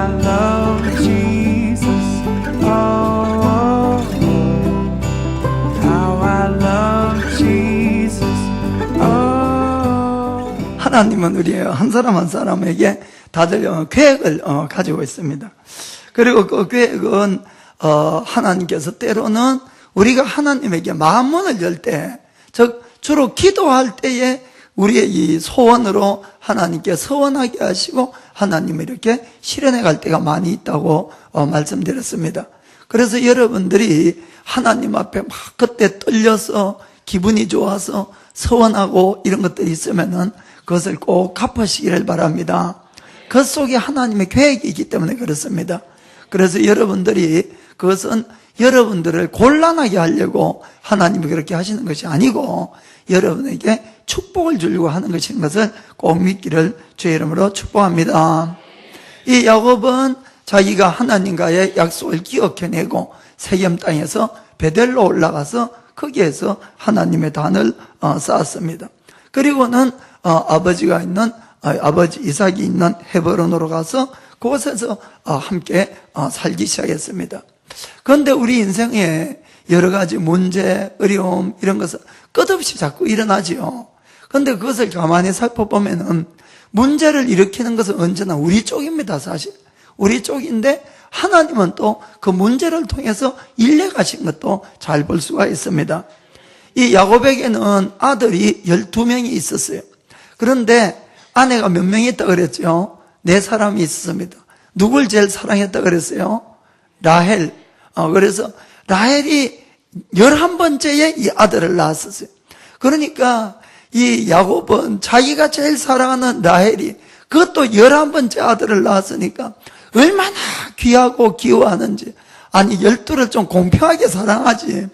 I love Jesus. Oh, how I love Jesus. Oh. 하나님은 우리 한 사람 한 사람에게 다들 계획을 가지고 있습니다. 그리고 그 계획은 하나님께서 때로는 우리가 하나님에게 마음문을 열 때, 즉 주로 기도할 때에 우리의 이 소원으로 하나님께 서원하게 하시고 하나님을 이렇게 실현해 갈 때가 많이 있다고 말씀드렸습니다. 그래서 여러분들이 하나님 앞에 막 그때 떨려서 기분이 좋아서 서원하고 이런 것들이 있으면은 그것을 꼭 갚으시기를 바랍니다. 그 속에 하나님의 계획이 있기 때문에 그렇습니다. 그래서 여러분들이 그것은 여러분들을 곤란하게 하려고 하나님이 그렇게 하시는 것이 아니고 여러분에게 축복을 주려고 하는 것인 것을 꼭 믿기를 주의 이름으로 축복합니다. 이 야곱은 자기가 하나님과의 약속을 기억해내고 세겜 땅에서 베델로 올라가서 거기에서 하나님의 단을 쌓았습니다. 그리고는 아버지가 있는 아버지 이삭이 있는 헤브론으로 가서 그곳에서 함께 살기 시작했습니다. 그런데 우리 인생에 여러 가지 문제, 어려움 이런 것은 끝없이 자꾸 일어나지요. 그런데 그것을 가만히 살펴보면은 문제를 일으키는 것은 언제나 우리 쪽입니다. 사실 우리 쪽인데 하나님은 또 그 문제를 통해서 일래 가신 것도 잘 볼 수가 있습니다. 이 야곱에게는 아들이 12명이 있었어요. 그런데 아내가 몇 명이 있다 그랬죠? 4사람이 있었습니다. 누굴 제일 사랑했다 그랬어요? 라헬. 그래서 라헬이 11번째에 이 아들을 낳았었어요. 그러니까 이 야곱은 자기가 제일 사랑하는 라헬이 그것도 11번째 아들을 낳았으니까 얼마나 귀하고 기워하는지. 아니 12를 좀 공평하게 사랑하지.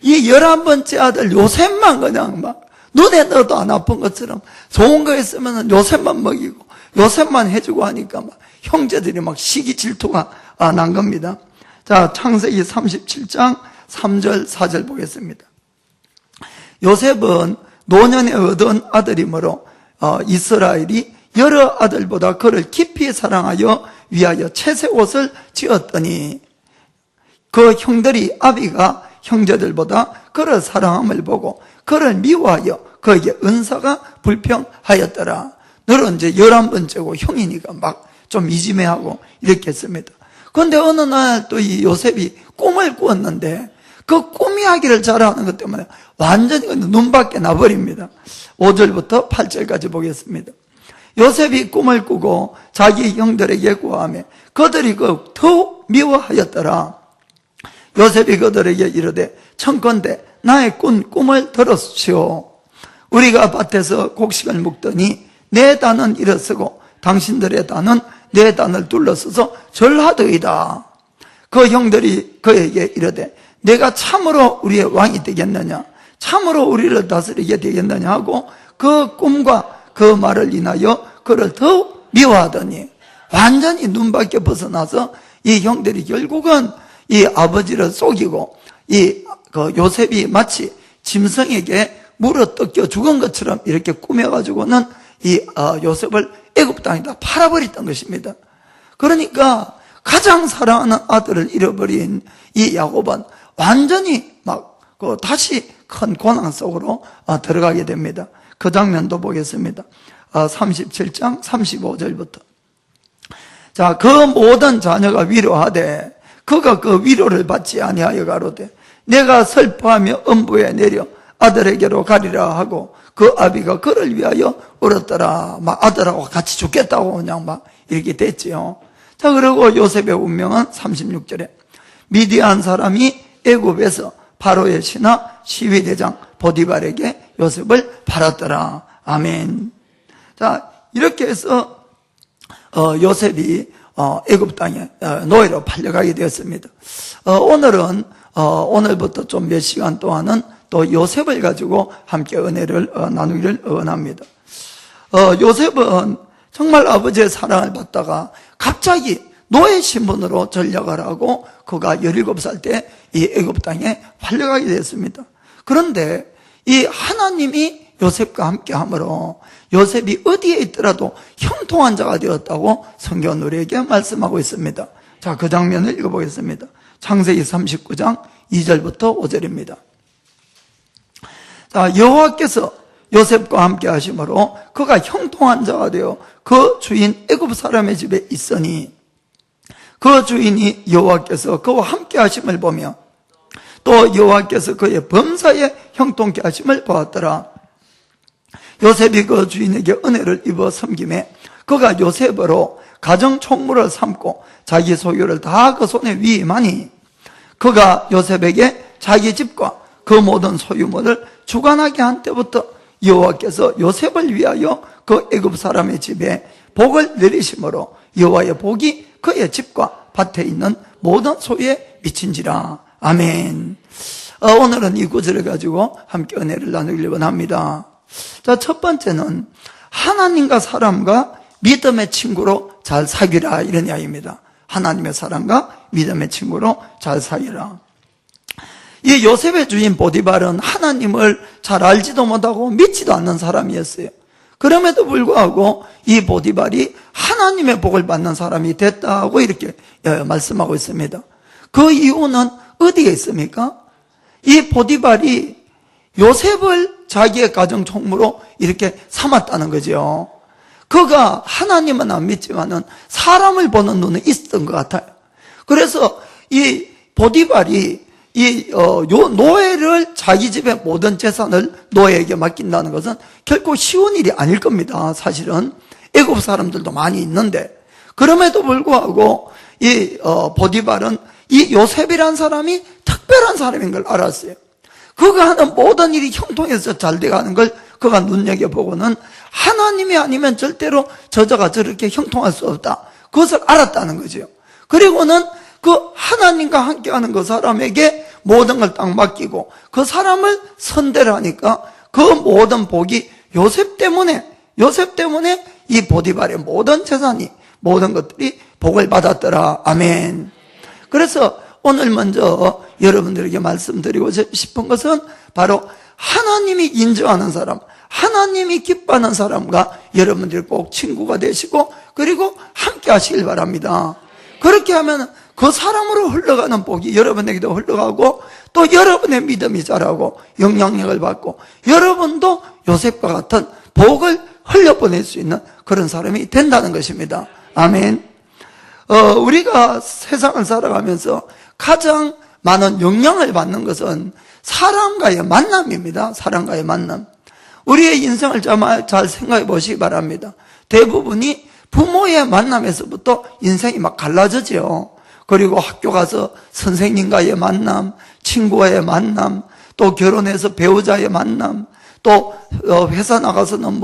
이 11번째 아들 요셉만 그냥 막 눈에 넣어도 안 아픈 것처럼 좋은 거 있으면 요셉만 먹이고 요셉만 해주고 하니까 막 형제들이 막 시기 질투가 난 겁니다. 자, 창세기 37장 3절 4절 보겠습니다. 요셉은 노년에 얻은 아들이므로 이스라엘이 여러 아들보다 그를 깊이 사랑하여 위하여 채색 옷을 지었더니 그 형들이 아비가 형제들보다 그를 사랑함을 보고 그를 미워하여 그에게 은사가 불평하였더라. 너는 이제 11번째고 형이니까 막 좀 이지매하고 이렇게 했습니다. 그런데 어느 날 또 이 요셉이 꿈을 꾸었는데 그 꿈이 하기를 잘하는 것 때문에 완전히 눈 밖에 나버립니다. 5절부터 8절까지 보겠습니다. 요셉이 꿈을 꾸고 자기 형들에게 구하며 그들이 그 더욱 미워하였더라. 요셉이 그들에게 이르되 청컨대 나의 꾼 꿈을 들었시오. 우리가 밭에서 곡식을 묵더니 내 단은 일어서고 당신들의 단은 내 단을 둘러서서 절하더이다. 그 형들이 그에게 이르되 내가 참으로 우리의 왕이 되겠느냐, 참으로 우리를 다스리게 되겠느냐 하고 그 꿈과 그 말을 인하여 그를 더욱 미워하더니 완전히 눈 밖에 벗어나서 이 형들이 결국은 이 아버지를 속이고 그 요셉이 마치 짐승에게 물어 뜯겨 죽은 것처럼 이렇게 꾸며가지고는 요셉을 애굽 땅에다 팔아버렸던 것입니다. 그러니까 가장 사랑하는 아들을 잃어버린 이 야곱은 완전히 다시 큰 고난 속으로 들어가게 됩니다. 그 장면도 보겠습니다. 37장 35절부터. 자, 그 모든 자녀가 위로하되 그가 그 위로를 받지 아니하여 가로되 내가 슬퍼하며 음부에 내려 아들에게로 가리라 하고 그 아비가 그를 위하여 울었더라. 아들하고 같이 죽겠다고 그냥 이렇게 됐지요. 자, 그리고 요셉의 운명은 36절에 미디안 사람이 애굽에서 바로의 신하 시위대장 보디발에게 요셉을 팔았더라. 아멘. 자, 이렇게 해서 요셉이 애굽 땅에 노예로 팔려가게 되었습니다. 오늘부터 좀 몇 시간 동안은 또 요셉을 가지고 함께 은혜를 나누기를 원합니다. 요셉은 정말 아버지의 사랑을 받다가 갑자기 노예 신분으로 전역을 하고 그가 17살 때 이 애굽 땅에 팔려가게 됐습니다. 그런데 이 하나님이 요셉과 함께 함으로 요셉이 어디에 있더라도 형통한 자가 되었다고 성경은 우리에게 말씀하고 있습니다. 자, 그 장면을 읽어보겠습니다. 창세기 39장 2절부터 5절입니다. 자, 여호와께서 요셉과 함께 하심으로 그가 형통한 자가 되어 그 주인 애굽 사람의 집에 있으니 그 주인이 여호와께서 그와 함께 하심을 보며 또 여호와께서 그의 범사에 형통케 하심을 보았더라. 요셉이 그 주인에게 은혜를 입어 섬김에 그가 요셉으로 가정 총무를 삼고 자기 소유를 다 그 손에 위임하니 그가 요셉에게 자기 집과 그 모든 소유물을 주관하게 한 때부터 여호와께서 요셉을 위하여 그 애굽 사람의 집에 복을 내리심으로 여호와의 복이 그의 집과 밭에 있는 모든 소유에 미친지라. 아멘. 오늘은 이 구절을 가지고 함께 은혜를 나누기를 원합니다. 자, 첫 번째는 하나님과 사람과 믿음의 친구로 잘 사귀라, 이런 이야기입니다. 하나님의 사람과 믿음의 친구로 잘 사귀라. 이 요셉의 주인 보디발은 하나님을 잘 알지도 못하고 믿지도 않는 사람이었어요. 그럼에도 불구하고 이 보디발이 하나님의 복을 받는 사람이 됐다고 이렇게 말씀하고 있습니다. 그 이유는 어디에 있습니까? 이 보디발이 요셉을 자기의 가정 총무로 이렇게 삼았다는 거죠. 그가 하나님은 안 믿지만은 사람을 보는 눈은 있었던 것 같아요. 그래서 이 보디발이 노예를 자기 집의 모든 재산을 노예에게 맡긴다는 것은 결코 쉬운 일이 아닐 겁니다. 사실은 애굽 사람들도 많이 있는데, 그럼에도 불구하고 이 보디발은 이 요셉이라는 사람이 특별한 사람인 걸 알았어요. 그가 하는 모든 일이 형통해서 잘 돼가는 걸 그가 눈여겨보고는 하나님이 아니면 절대로 저자가 저렇게 형통할 수 없다, 그것을 알았다는 거죠. 그리고는 그 하나님과 함께하는 그 사람에게 모든 걸 딱 맡기고 그 사람을 선대를 하니까 그 모든 복이 요셉 때문에 이 보디발의 모든 재산이, 모든 것들이 복을 받았더라. 아멘. 그래서 오늘 먼저 여러분들에게 말씀드리고 싶은 것은 바로 하나님이 인정하는 사람, 하나님이 기뻐하는 사람과 여러분들이 꼭 친구가 되시고 그리고 함께 하시길 바랍니다. 그렇게 하면 그 사람으로 흘러가는 복이 여러분에게도 흘러가고 또 여러분의 믿음이 자라고 영향력을 받고 여러분도 요셉과 같은 복을 흘려보낼 수 있는 그런 사람이 된다는 것입니다. 아멘. 우리가 세상을 살아가면서 가장 많은 영향을 받는 것은 사람과의 만남입니다. 사람과의 만남. 우리의 인생을 잘 생각해 보시기 바랍니다. 대부분이 부모의 만남에서부터 인생이 막 갈라지죠. 그리고 학교 가서 선생님과의 만남, 친구와의 만남, 또 결혼해서 배우자의 만남, 또 회사 나가서는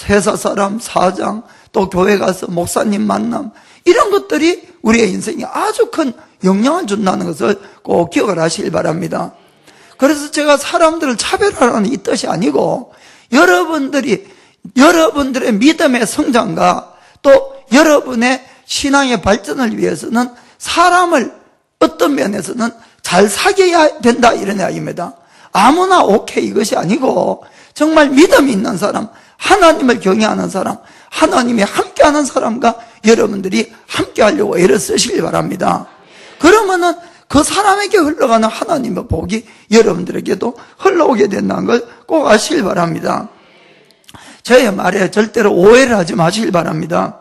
회사 사람, 사장, 또 교회 가서 목사님 만남, 이런 것들이 우리의 인생에 아주 큰 영향을 준다는 것을 꼭 기억을 하시길 바랍니다. 그래서 제가 사람들을 차별하라는 이 뜻이 아니고 여러분들의 믿음의 성장과 또 여러분의 신앙의 발전을 위해서는 사람을 어떤 면에서는 잘 사귀어야 된다, 이런 이야기입니다. 아무나 오케이 이것이 아니고 정말 믿음이 있는 사람, 하나님을 경외하는 사람, 하나님이 함께하는 사람과 여러분들이 함께하려고 애를 쓰시길 바랍니다. 그러면은 그 사람에게 흘러가는 하나님의 복이 여러분들에게도 흘러오게 된다는 걸 꼭 아시길 바랍니다. 저의 말에 절대로 오해를 하지 마시길 바랍니다.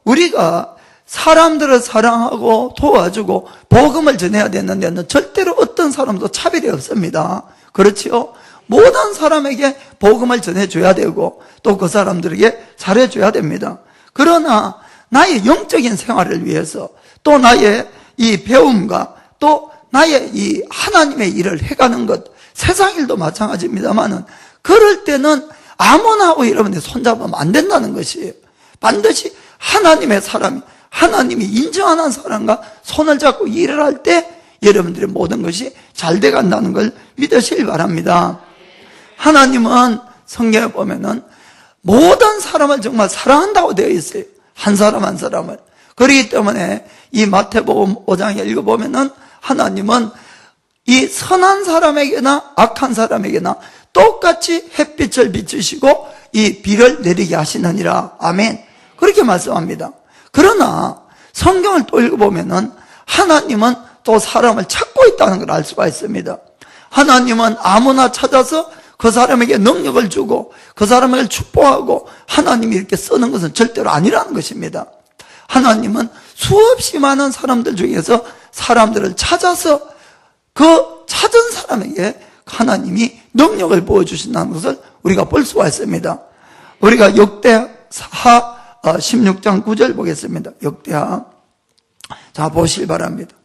우리가 사람들을 사랑하고 도와주고 복음을 전해야 되는 데는 절대로 어떤 사람도 차별이 없습니다. 그렇지요? 모든 사람에게 복음을 전해줘야 되고 또 그 사람들에게 잘해줘야 됩니다. 그러나 나의 영적인 생활을 위해서 또 나의 이 배움과 또 나의 이 하나님의 일을 해가는 것, 세상 일도 마찬가지입니다만은 그럴 때는 아무나 하고 여러분이 손잡으면 안 된다는 것이에요. 반드시 하나님의 사람이, 하나님이 인정하는 사람과 손을 잡고 일을 할 때 여러분들의 모든 것이 잘 돼간다는 걸 믿으시길 바랍니다. 하나님은 성경에 보면은 모든 사람을 정말 사랑한다고 되어 있어요. 한 사람 한 사람을. 그렇기 때문에 이 마태복음 5장에 읽어보면은 하나님은 이 선한 사람에게나 악한 사람에게나 똑같이 햇빛을 비추시고 이 비를 내리게 하시느니라. 아멘. 그렇게 말씀합니다. 그러나 성경을 또 읽어보면은 하나님은 또 사람을 찾고 있다는 걸 알 수가 있습니다. 하나님은 아무나 찾아서 그 사람에게 능력을 주고 그 사람을 축복하고 하나님이 이렇게 쓰는 것은 절대로 아니라는 것입니다. 하나님은 수없이 많은 사람들 중에서 사람들을 찾아서 그 찾은 사람에게 하나님이 능력을 보여주신다는 것을 우리가 볼 수가 있습니다. 우리가 역대하 16장 9절 보겠습니다. 역대하. 자, 보시기 바랍니다.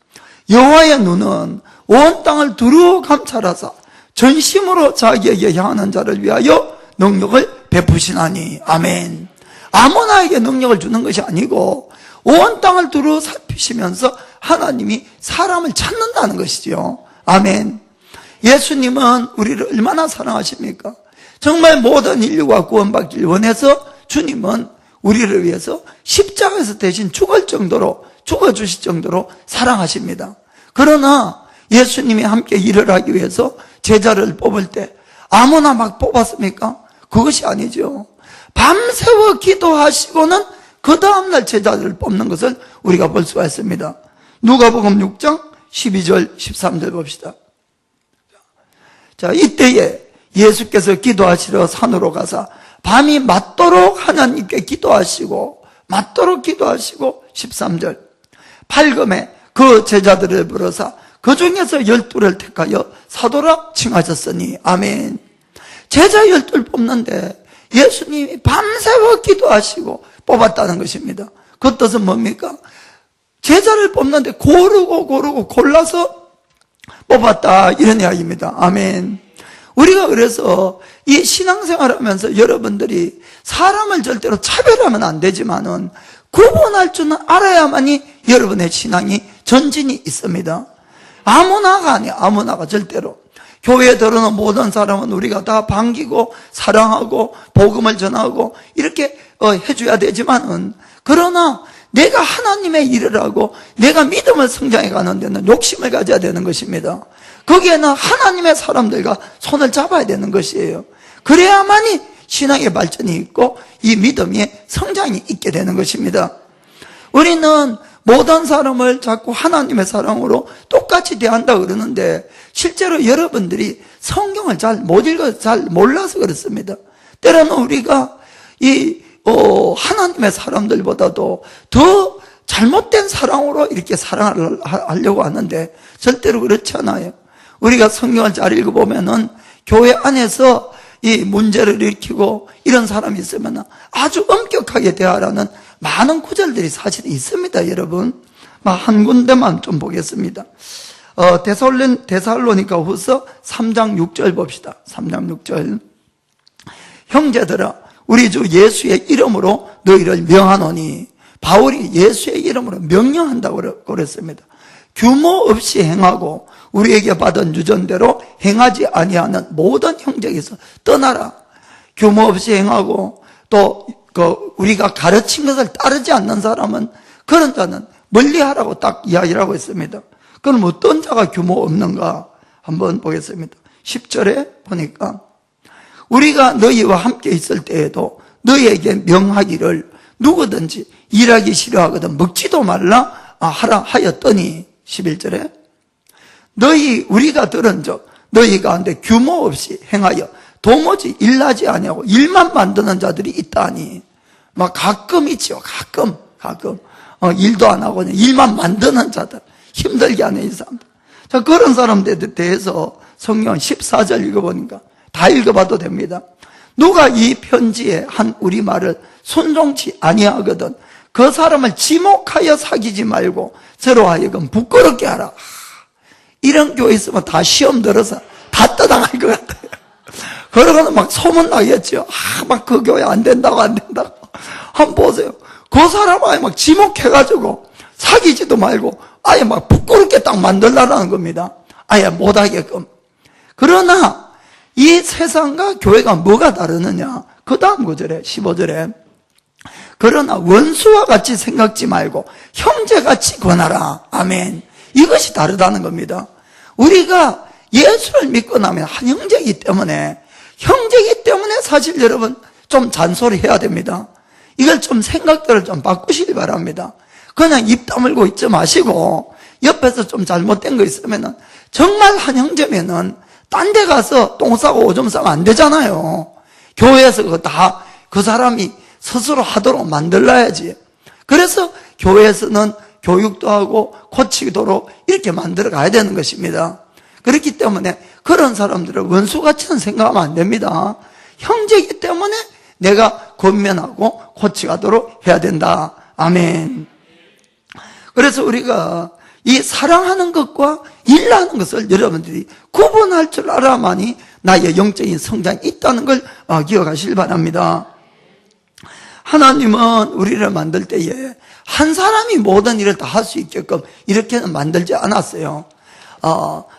여호와의 눈은 온 땅을 두루 감찰하사 전심으로 자기에게 향하는 자를 위하여 능력을 베푸시나니. 아멘. 아무나에게 능력을 주는 것이 아니고 온 땅을 두루 살피시면서 하나님이 사람을 찾는다는 것이죠. 아멘. 예수님은 우리를 얼마나 사랑하십니까? 정말 모든 인류가 구원받기를 원해서 주님은 우리를 위해서 십자가에서 대신 죽을 정도로, 죽어주실 정도로 사랑하십니다. 그러나 예수님이 함께 일을 하기 위해서 제자를 뽑을 때 아무나 막 뽑았습니까? 그것이 아니죠. 밤새워 기도하시고는 그 다음날 제자들을 뽑는 것을 우리가 볼 수가 있습니다. 누가복음 6장 12절 13절 봅시다. 자, 이때에 예수께서 기도하시러 산으로 가사 밤이 맞도록 하나님께 기도하시고 13절 밝음에 그 제자들을 부르사 그 중에서 12를 택하여 사도라 칭하셨으니. 아멘. 제자 12를 뽑는데 예수님이 밤새워 기도하시고 뽑았다는 것입니다. 그 뜻은 뭡니까? 제자를 뽑는데 고르고 골라서 뽑았다, 이런 이야기입니다. 아멘. 우리가 그래서 이 신앙생활 하면서 여러분들이 사람을 절대로 차별하면 안 되지만은 구분할 줄은 알아야만이 여러분의 신앙이 전진이 있습니다. 아무나가 아니야. 아무나가 절대로. 교회에 들어오는 모든 사람은 우리가 다 반기고 사랑하고 복음을 전하고 이렇게 해줘야 되지만은, 그러나 내가 하나님의 일을 하고 내가 믿음을 성장해 가는 데는 욕심을 가져야 되는 것입니다. 거기에는 하나님의 사람들과 손을 잡아야 되는 것이에요. 그래야만이 신앙의 발전이 있고 이 믿음의 성장이 있게 되는 것입니다. 우리는 모든 사람을 자꾸 하나님의 사랑으로 똑같이 대한다 그러는데 실제로 여러분들이 성경을 잘 못 읽어서 잘 몰라서 그렇습니다. 때로는 우리가 하나님의 사람들보다도 더 잘못된 사랑으로 이렇게 사랑을 하려고 하는데 절대로 그렇지 않아요. 우리가 성경을 잘 읽어보면은 교회 안에서 이 문제를 일으키고 이런 사람이 있으면 아주 엄격하게 대하라는 많은 구절들이 사실 있습니다, 여러분. 한 군데만 좀 보겠습니다. 데살로니가 후서 3장 6절 봅시다. 3장 6절. 형제들아, 우리 주 예수의 이름으로 너희를 명하노니. 바울이 예수의 이름으로 명령한다고 그랬습니다. 규모 없이 행하고 우리에게 받은 유전대로 행하지 아니하는 모든 형제에게서 떠나라. 규모 없이 행하고 또 우리가 가르친 것을 따르지 않는 사람은, 그런 자는 멀리하라고 딱 이야기를 하고 있습니다. 그럼 어떤 자가 규모 없는가 한번 보겠습니다. 10절에 보니까 우리가 너희와 함께 있을 때에도 너희에게 명하기를 누구든지 일하기 싫어하거든 먹지도 말라 하라 하였더니. 11절에 우리가 들은 적 너희 가운데 규모 없이 행하여 도무지 일하지 아니하고 일만 만드는 자들이 있다니. 막 가끔 있죠. 가끔 일도 안 하고 일만 만드는 자들, 힘들게 하는 이 사람들. 자, 그런 사람들에 대해서 성경 14절 읽어보니까 다 읽어봐도 됩니다. 누가 이 편지에 한 우리말을 순종치 아니하거든 그 사람을 지목하여 사귀지 말고 저로 하여금 부끄럽게 하라. 이런 교회 있으면 다 시험 들어서 다 떠나갈 것 같아요. 그러고는 막 소문나겠죠. 막 그 교회 안 된다고. 한번 보세요. 그 사람 아예 막 지목해가지고 사귀지도 말고 아예 막 부끄럽게 딱 만들라는 겁니다. 아예 못하게끔. 그러나 이 세상과 교회가 뭐가 다르느냐? 그 다음 구절에 15절에 그러나 원수와 같이 생각지 말고 형제같이 권하라. 아멘. 이것이 다르다는 겁니다. 우리가 예수를 믿고 나면 한 형제이기 때문에 형제이기 때문에 사실 여러분 좀 잔소리해야 됩니다. 이걸 좀 생각들을 좀 바꾸시기 바랍니다. 그냥 입 다물고 있지 마시고 옆에서 좀 잘못된 거 있으면은 정말 한 형제면은 딴 데 가서 똥 싸고 오줌 싸면 안 되잖아요. 교회에서 그거 다 그 사람이 스스로 하도록 만들어야지. 그래서 교회에서는 교육도 하고 고치도록 이렇게 만들어 가야 되는 것입니다. 그렇기 때문에 그런 사람들을 원수같이는 생각하면 안 됩니다. 형제이기 때문에 내가 권면하고 고치가도록 해야 된다. 아멘. 그래서 우리가 이 사랑하는 것과 일하는 것을 여러분들이 구분할 줄 알아야만이 나의 영적인 성장이 있다는 걸 기억하시길 바랍니다. 하나님은 우리를 만들 때에 한 사람이 모든 일을 다 할 수 있게끔 이렇게는 만들지 않았어요.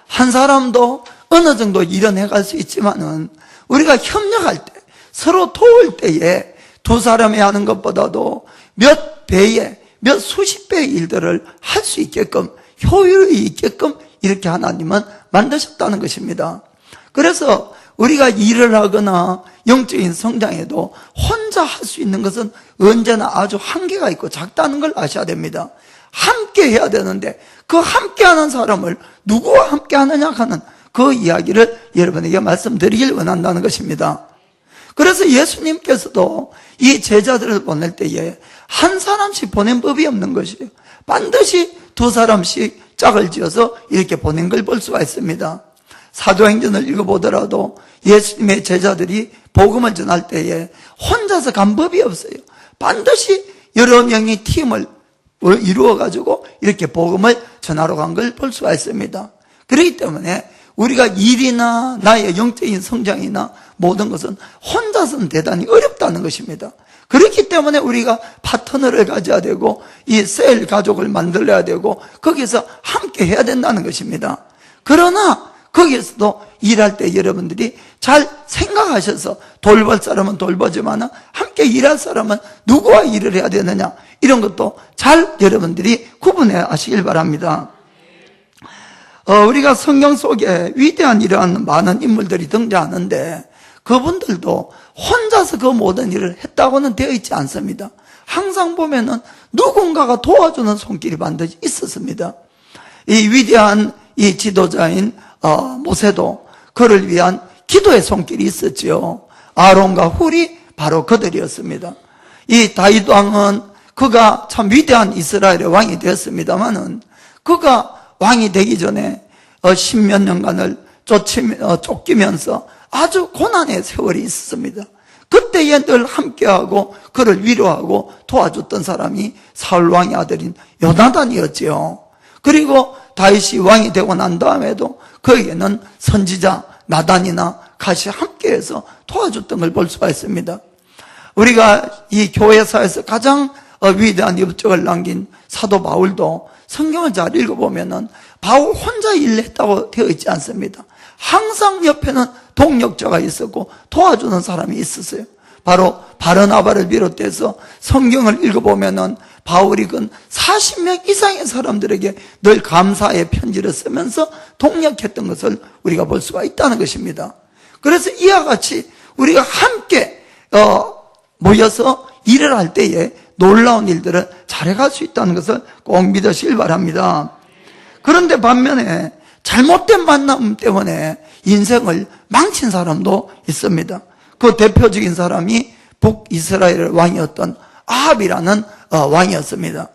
한 사람도 어느 정도 일은 해갈 수 있지만은 우리가 협력할 때, 서로 도울 때에 두 사람이 하는 것보다도 몇 배의, 몇 수십 배의 일들을 할 수 있게끔, 효율이 있게끔 이렇게 하나님은 만드셨다는 것입니다. 그래서 우리가 일을 하거나 영적인 성장에도 혼자 할 수 있는 것은 언제나 아주 한계가 있고 작다는 걸 아셔야 됩니다. 함께 해야 되는데 그 함께 하는 사람을 누구와 함께 하느냐 하는 그 이야기를 여러분에게 말씀드리길 원한다는 것입니다. 그래서 예수님께서도 이 제자들을 보낼 때에 한 사람씩 보낸 법이 없는 것이에요. 반드시 두 사람씩 짝을 지어서 이렇게 보낸 걸 볼 수가 있습니다. 사도행전을 읽어보더라도 예수님의 제자들이 복음을 전할 때에 혼자서 간 법이 없어요. 반드시 여러 명이 팀을 이루어가지고 이렇게 복음을 전하러 간 걸 볼 수가 있습니다. 그렇기 때문에 우리가 일이나 나의 영적인 성장이나 모든 것은 혼자서는 대단히 어렵다는 것입니다. 그렇기 때문에 우리가 파트너를 가져야 되고 이 셀 가족을 만들어야 되고 거기서 함께 해야 된다는 것입니다. 그러나 거기에서도 일할 때 여러분들이 잘 생각하셔서 돌볼 사람은 돌보지만 함께 일할 사람은 누구와 일을 해야 되느냐 이런 것도 잘 여러분들이 구분해 하시길 바랍니다. 우리가 성경 속에 위대한 이러한 많은 인물들이 등장하는데 그분들도 혼자서 그 모든 일을 했다고는 되어 있지 않습니다. 항상 보면은 누군가가 도와주는 손길이 반드시 있었습니다. 이 위대한 이 지도자인 모세도 그를 위한 기도의 손길이 있었지요. 아론과 훌이 바로 그들이었습니다. 이 다윗 왕은 그가 참 위대한 이스라엘의 왕이 되었습니다마는 그가 왕이 되기 전에 십몇 년간을 쫓기면서 아주 고난의 세월이 있었습니다. 그때에 늘 함께하고 그를 위로하고 도와줬던 사람이 사울 왕의 아들인 요나단이었지요. 그리고 다윗이 왕이 되고 난 다음에도 그에게는 선지자 나단이나 같이 함께해서 도와줬던 걸 볼 수가 있습니다. 우리가 이 교회사에서 가장 위대한 업적을 남긴 사도 바울도 성경을 잘 읽어보면은 바울 혼자 일을 했다고 되어 있지 않습니다. 항상 옆에는 동력자가 있었고 도와주는 사람이 있었어요. 바로 바르나바를 비롯해서 성경을 읽어보면은 바울이 근 40명 이상의 사람들에게 늘 감사의 편지를 쓰면서 동력했던 것을 우리가 볼 수가 있다는 것입니다. 그래서 이와 같이 우리가 함께 모여서 일을 할 때에 놀라운 일들을 잘해갈 수 있다는 것을 꼭 믿으시길 바랍니다. 그런데 반면에 잘못된 만남 때문에 인생을 망친 사람도 있습니다. 그 대표적인 사람이 북이스라엘 왕이었던 아합이라는 왕이었습니다.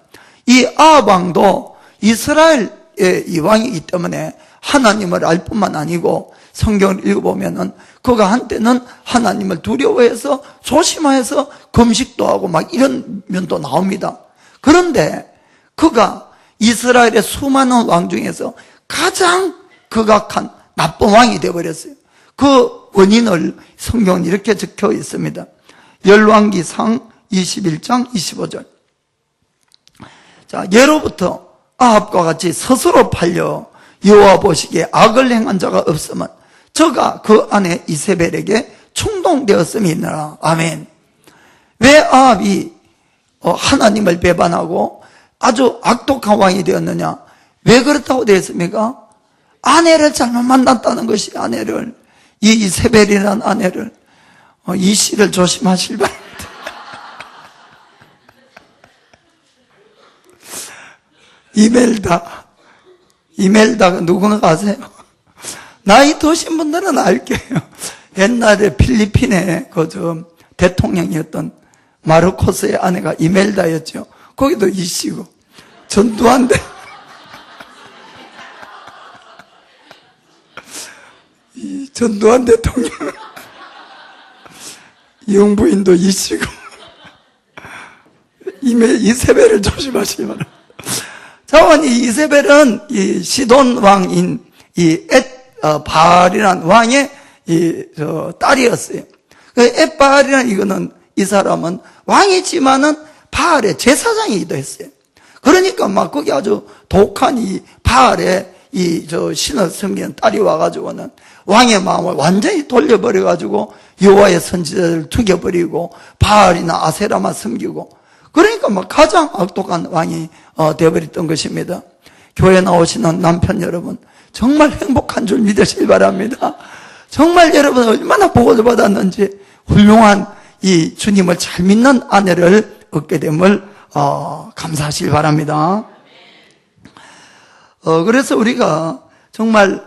이 아합 왕도 이스라엘의 이 왕이기 때문에 하나님을 알 뿐만 아니고 성경을 읽어보면은 그가 한때는 하나님을 두려워해서 조심해서 금식도 하고 막 이런 면도 나옵니다. 그런데 그가 이스라엘의 수많은 왕 중에서 가장 극악한 나쁜 왕이 되어버렸어요. 그 원인을 성경은 이렇게 적혀 있습니다. 열왕기상 21장 25절. 자, 예로부터 아합과 같이 스스로 팔려 여호와 보시기에 악을 행한 자가 없으면 저가 그 아내 이세벨에게 충동되었음이 있느라. 아멘. 왜 아합이 하나님을 배반하고 아주 악독한 왕이 되었느냐? 왜 그렇다고 되었습니까? 아내를 잘못 만났다는 것이 아내를. 이 이세벨이라는 아내를, 이 씨를 조심하실 바랍니다. 이멜다가 누군가 아세요? 나이 드신 분들은 알게요. 옛날에 필리핀의 대통령이었던 마르코스의 아내가 이멜다였죠. 거기도 이씨고, 전두환 대통령, 영부인도 이씨고, 이세벨을 조심하시기 바랍니다. 자원이 이세벨은 이 시돈 왕인 바알이라는 왕의 딸이었어요. 엣바알이라는 이거는 이 사람은 왕이지만은 바알의 제사장이기도 했어요. 그러니까 막 거기 아주 독한 이 바알의 신을 섬기는 딸이 와가지고는 왕의 마음을 완전히 돌려버려가지고 여호와의 선지자를 죽여버리고 바알이나 아세라만 섬기고, 그러니까 막 가장 악독한 왕이 되어버렸던 것입니다. 교회 나오시는 남편 여러분, 정말 행복한 줄 믿으시기 바랍니다. 정말 여러분 얼마나 복을 받았는지 훌륭한 이 주님을 잘 믿는 아내를 얻게 됨을 감사하시기 바랍니다. 그래서 우리가 정말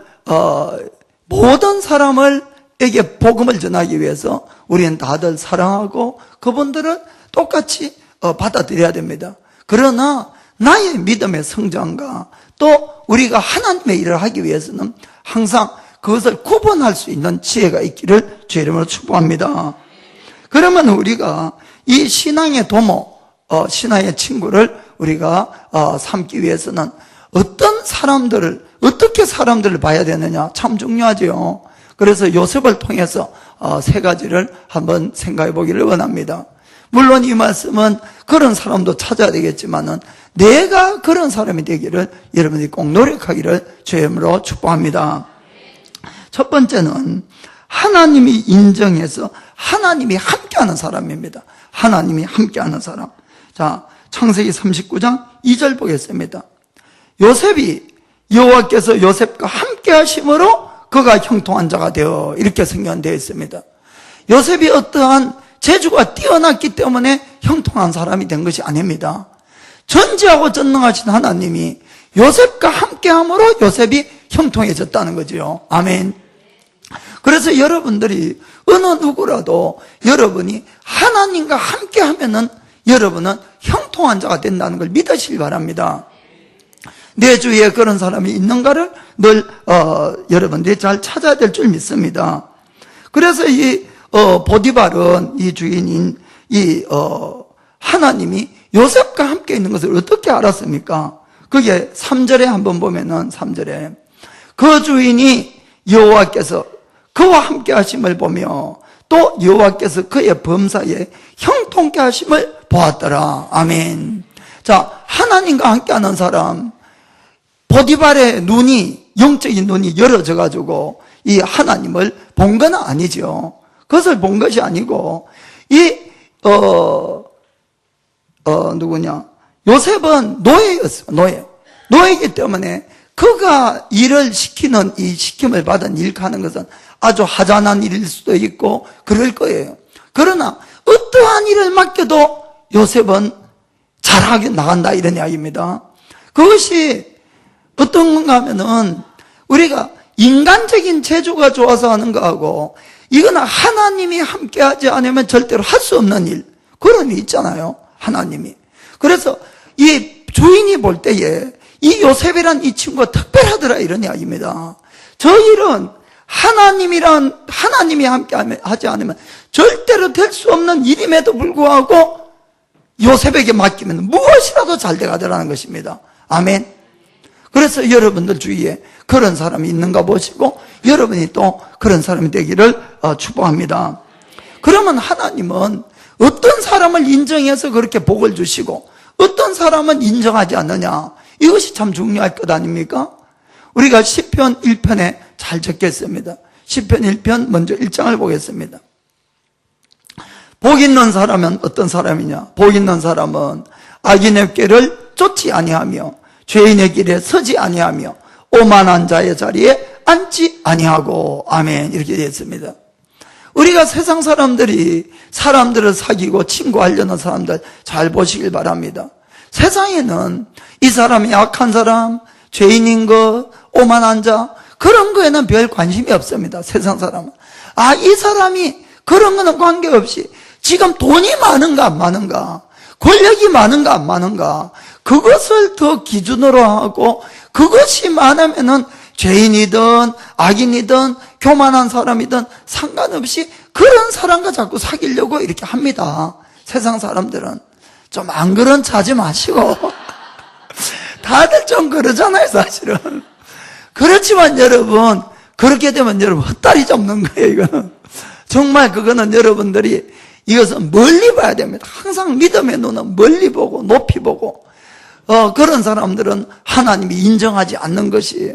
모든 사람에게 복음을 전하기 위해서 우리는 다들 사랑하고 그분들은 똑같이 받아들여야 됩니다. 그러나 나의 믿음의 성장과 또 우리가 하나님의 일을 하기 위해서는 항상 그것을 구분할 수 있는 지혜가 있기를 주의 이름으로 축복합니다. 그러면 우리가 이 신앙의 도모, 신앙의 친구를 우리가 삼기 위해서는 어떻게 사람들을 봐야 되느냐, 참 중요하죠. 그래서 요셉을 통해서 세 가지를 한번 생각해 보기를 원합니다. 물론 이 말씀은 그런 사람도 찾아야 되겠지만은 내가 그런 사람이 되기를 여러분이 꼭 노력하기를 주의 이름으로 축복합니다. 첫 번째는 하나님이 인정해서 하나님이 함께하는 사람입니다. 하나님이 함께하는 사람. 자, 창세기 39장 2절 보겠습니다. 요셉이 여호와께서 요셉과 함께하심으로 그가 형통한 자가 되어, 이렇게 선언되어 있습니다. 요셉이 어떠한 재주가 뛰어났기 때문에 형통한 사람이 된 것이 아닙니다. 전지하고 전능하신 하나님이 요셉과 함께함으로 요셉이 형통해졌다는 거죠. 아멘. 그래서 여러분들이 어느 누구라도 여러분이 하나님과 함께하면은 여러분은 형통한 자가 된다는 걸 믿으시기 바랍니다. 내 주위에 그런 사람이 있는가를 늘 여러분들이 잘 찾아야 될 줄 믿습니다. 그래서 이 보디발은 이 주인인 하나님이 요셉과 함께 있는 것을 어떻게 알았습니까? 그게 3절에 한번 보면은 3절에 그 주인이 여호와께서 그와 함께 하심을 보며 또 여호와께서 그의 범사에 형통케 하심을 보았더라. 아멘. 자, 하나님과 함께하는 사람, 보디발의 영적인 눈이 열어져 가지고 이 하나님을 본 건 아니죠. 그것을 본 것이 아니고 요셉은 노예였어요. 노예이기 때문에 그가 일을 시키는 이 시킴을 받은 일하는 것은 아주 하찮은 일일 수도 있고 그럴 거예요. 그러나 어떠한 일을 맡겨도 요셉은 잘하게 나간다, 이런 이야기입니다. 그것이 어떤 건가 하면은 우리가 인간적인 재주가 좋아서 하는 거하고 이거는 하나님이 함께하지 않으면 절대로 할 수 없는 일, 그런 일 있잖아요. 하나님이. 그래서 이 주인이 볼 때에 이 요셉이란 이 친구가 특별하더라, 이런 이야기입니다. 저 일은 하나님이 함께 하지 않으면 절대로 될 수 없는 일임에도 불구하고 요셉에게 맡기면 무엇이라도 잘 돼가더라는 것입니다. 아멘. 그래서 여러분들 주위에 그런 사람이 있는가 보시고 여러분이 또 그런 사람이 되기를 축복합니다. 그러면 하나님은 어떤 사람을 인정해서 그렇게 복을 주시고 어떤 사람은 인정하지 않느냐, 이것이 참 중요할 것 아닙니까? 우리가 시편 1편에 잘 적겠습니다. 시편 1편 먼저 1장을 보겠습니다. 복 있는 사람은 어떤 사람이냐? 복 있는 사람은 악인의 길을 쫓지 아니하며 죄인의 길에 서지 아니하며 오만한 자의 자리에 앉지 아니하고. 아멘. 이렇게 되어 있습니다. 우리가 세상 사람들이 사람들을 사귀고 친구하려는 사람들 잘 보시길 바랍니다. 세상에는 이 사람이 악한 사람, 죄인인 것, 오만한 자, 그런 거에는 별 관심이 없습니다. 세상 사람은. 이 사람이 그런 거는 관계없이 지금 돈이 많은가 안 많은가, 권력이 많은가 안 많은가, 그것을 더 기준으로 하고, 그것이 많으면은 죄인이든 악인이든 교만한 사람이든 상관없이 그런 사람과 자꾸 사귀려고 이렇게 합니다. 세상 사람들은. 좀 안 그런 차 하지 마시고. 다들 좀 그러잖아요, 사실은. 그렇지만 여러분, 그렇게 되면 여러분 헛다리 잡는 거예요, 이거는. 정말 그거는 여러분들이 이것은 멀리 봐야 됩니다. 항상 믿음의 눈은 멀리 보고 높이 보고, 그런 사람들은 하나님이 인정하지 않는 것이에요.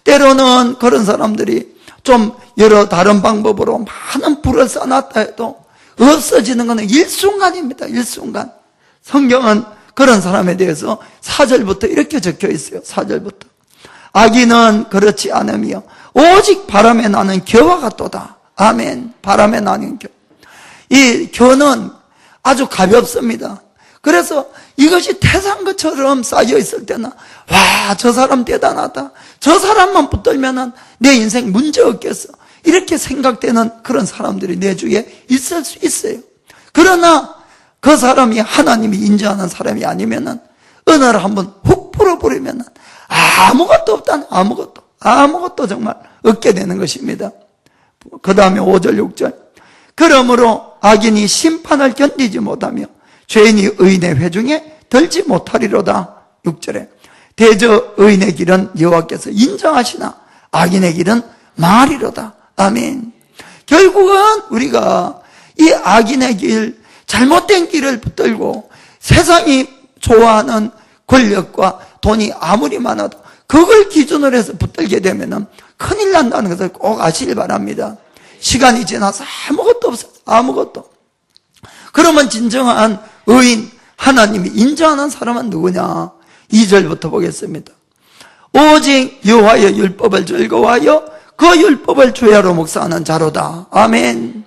때로는 그런 사람들이 좀 여러 다른 방법으로 많은 불을 써놨다 해도 없어지는 것은 일순간입니다. 일순간. 성경은 그런 사람에 대해서 4절부터 이렇게 적혀 있어요. 4절부터. 악인은 그렇지 않으며 오직 바람에 나는 겨와 같도다. 아멘. 바람에 나는 겨. 이 겨는 아주 가볍습니다. 그래서 이것이 태산것처럼 쌓여 있을 때는 와, 저 사람 대단하다. 저 사람만 붙들면은 내 인생 문제 없겠어. 이렇게 생각되는 그런 사람들이 내 주위에 있을 수 있어요. 그러나 그 사람이 하나님이 인정하는 사람이 아니면은 어느 날 한번 훅 풀어버리면은 아무것도 없다는 아무것도 정말 얻게 되는 것입니다. 그 다음에 5절 6절. 그러므로 악인이 심판을 견디지 못하며 죄인이 의인의 회중에 들지 못하리로다. 6절에 대저 의인의 길은 여호와께서 인정하시나 악인의 길은 망하리로다. 아멘. 결국은 우리가 이 악인의 길, 잘못된 길을 붙들고 세상이 좋아하는 권력과 돈이 아무리 많아도 그걸 기준으로 해서 붙들게 되면 큰일 난다는 것을 꼭 아시길 바랍니다. 시간이 지나서 아무것도 없어요. 아무것도. 그러면 진정한 의인, 하나님이 인정하는 사람은 누구냐? 2절부터 보겠습니다. 오직 여호와의 율법을 즐거워하여 그 율법을 주야로 묵상하는 자로다. 아멘.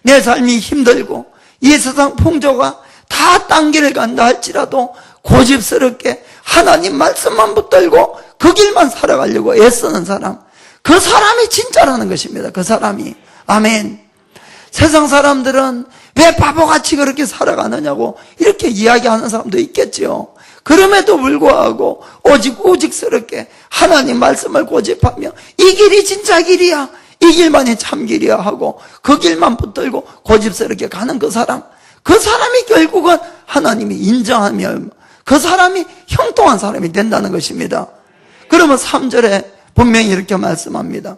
내 삶이 힘들고 이 세상 풍조가 다 딴 길을 간다 할지라도 고집스럽게 하나님 말씀만 붙들고 그 길만 살아가려고 애쓰는 사람, 그 사람이 진짜라는 것입니다. 그 사람이. 아멘. 세상 사람들은 왜 바보같이 그렇게 살아가느냐고 이렇게 이야기하는 사람도 있겠죠. 그럼에도 불구하고 오직스럽게 하나님 말씀을 고집하며 이 길이 진짜 길이야, 이 길만이 참 길이야 하고 그 길만 붙들고 고집스럽게 가는 그 사람이 결국은 하나님이 인정하며 그 사람이 형통한 사람이 된다는 것입니다. 그러면 3절에 분명히 이렇게 말씀합니다.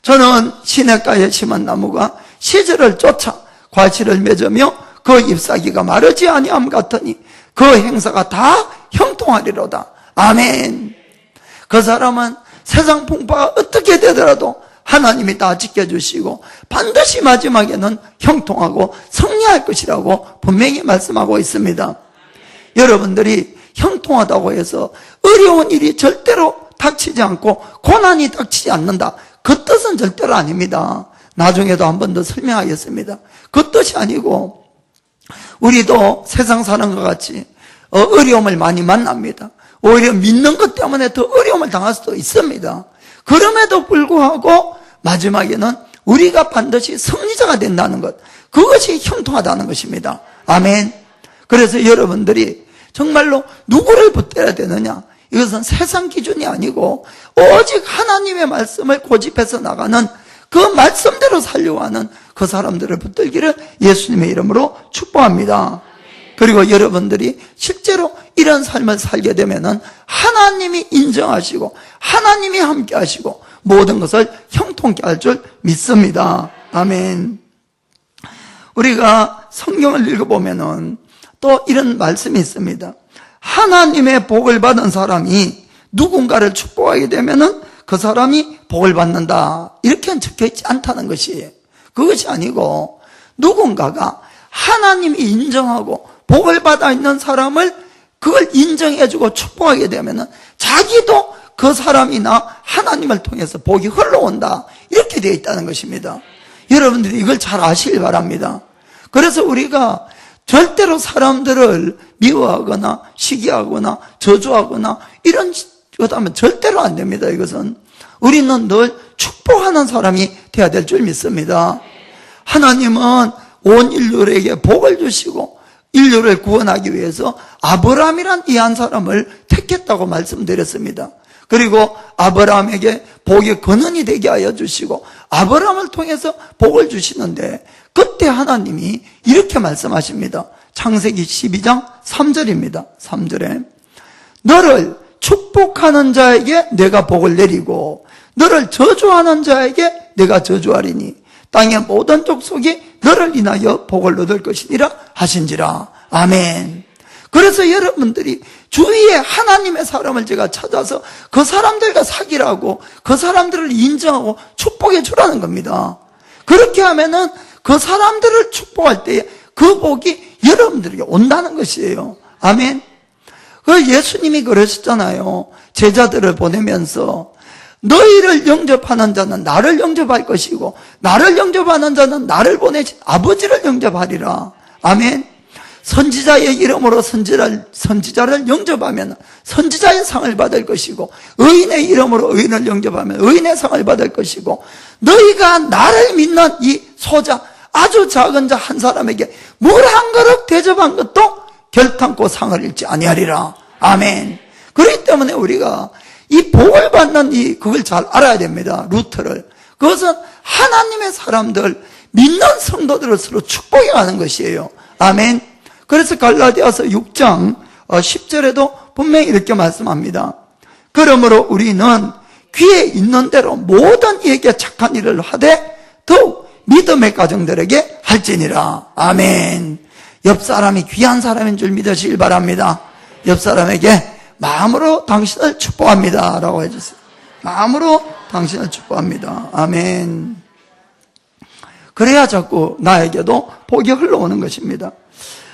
저는 시냇가에 심은 나무가 시절을 쫓아 과실을 맺으며 그 잎사귀가 마르지 아니함 같으니 그 행사가 다 형통하리로다. 아멘. 그 사람은 세상 풍파가 어떻게 되더라도 하나님이 다 지켜주시고 반드시 마지막에는 형통하고 승리할 것이라고 분명히 말씀하고 있습니다. 여러분들이 형통하다고 해서 어려운 일이 절대로 닥치지 않고 고난이 닥치지 않는다, 그 뜻은 절대로 아닙니다. 나중에도 한 번 더 설명하겠습니다. 그 뜻이 아니고 우리도 세상 사는 것 같이 어려움을 많이 만납니다. 오히려 믿는 것 때문에 더 어려움을 당할 수도 있습니다. 그럼에도 불구하고 마지막에는 우리가 반드시 승리자가 된다는 것, 그것이 형통하다는 것입니다. 아멘. 그래서 여러분들이 정말로 누구를 붙들어야 되느냐, 이것은 세상 기준이 아니고 오직 하나님의 말씀을 고집해서 나가는 그 말씀대로 살려고 하는 그 사람들을 붙들기를 예수님의 이름으로 축복합니다. 그리고 여러분들이 실제로 이런 삶을 살게 되면은 하나님이 인정하시고 하나님이 함께 하시고 모든 것을 형통케 할 줄 믿습니다. 아멘. 우리가 성경을 읽어보면은 또 이런 말씀이 있습니다. 하나님의 복을 받은 사람이 누군가를 축복하게 되면은 그 사람이 복을 받는다, 이렇게는 적혀있지 않다는 것이에요. 그것이 아니고 누군가가 하나님이 인정하고 복을 받아 있는 사람을 그걸 인정해주고 축복하게 되면은 자기도 그 사람이나 하나님을 통해서 복이 흘러온다. 이렇게 되어 있다는 것입니다. 여러분들이 이걸 잘 아시길 바랍니다. 그래서 우리가 절대로 사람들을 미워하거나 시기하거나 저주하거나 이런 것 하면 절대로 안 됩니다. 이것은 우리는 늘 축복하는 사람이 되어야 될 줄 믿습니다. 하나님은 온 인류에게 복을 주시고 인류를 구원하기 위해서 아브라함이란 이 한 사람을 택했다고 말씀드렸습니다. 그리고 아브라함에게 복의 근원이 되게 하여 주시고 아브라함을 통해서 복을 주시는데 그때 하나님이 이렇게 말씀하십니다. 창세기 12장 3절입니다. 3절에 너를 축복하는 자에게 내가 복을 내리고 너를 저주하는 자에게 내가 저주하리니 땅의 모든 족속이 너를 인하여 복을 얻을 것이니라 하신지라. 아멘. 그래서 여러분들이 주위에 하나님의 사람을 제가 찾아서 그 사람들과 사귀라고 그 사람들을 인정하고 축복해 주라는 겁니다. 그렇게 하면은 그 사람들을 축복할 때 그 복이 여러분들에게 온다는 것이에요. 아멘. 그 예수님이 그러셨잖아요. 제자들을 보내면서 너희를 영접하는 자는 나를 영접할 것이고 나를 영접하는 자는 나를 보내신 아버지를 영접하리라. 아멘. 선지자의 이름으로 선지자를 영접하면 선지자의 상을 받을 것이고 의인의 이름으로 의인을 영접하면 의인의 상을 받을 것이고 너희가 나를 믿는 이 소자 아주 작은 자 한 사람에게 물 한 그릇 대접한 것도 결탄코 상을 잃지 아니하리라. 아멘. 그렇기 때문에 우리가 이 복을 받는 그걸 잘 알아야 됩니다. 루트를. 그것은 하나님의 사람들, 믿는 성도들을 서로 축복해 가는 것이에요. 아멘. 그래서 갈라디아서 6장 10절에도 분명히 이렇게 말씀합니다. 그러므로 우리는 귀에 있는 대로 모든 이에게 착한 일을 하되 더욱 믿음의 가정들에게 할지니라. 아멘. 옆 사람이 귀한 사람인 줄 믿으시길 바랍니다. 옆 사람에게 마음으로 당신을 축복합니다 라고 해주세요. 마음으로 당신을 축복합니다. 아멘. 그래야 자꾸 나에게도 복이 흘러오는 것입니다.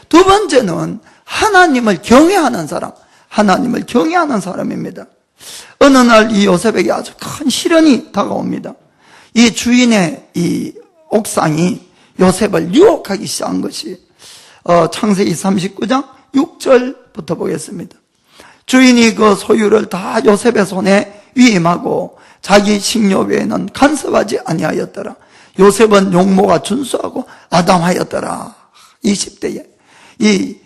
두 번째는 하나님을 경외하는 사람, 하나님을 경외하는 사람입니다. 어느 날 이 요셉에게 아주 큰 시련이 다가옵니다. 이 주인의 이 옥상이 요셉을 유혹하기 시작한 것이 창세기 39장 6절부터 보겠습니다. 주인이 그 소유를 다 요셉의 손에 위임하고 자기 식료 외에는 간섭하지 아니하였더라. 요셉은 용모가 준수하고 아담하였더라. 20대에 이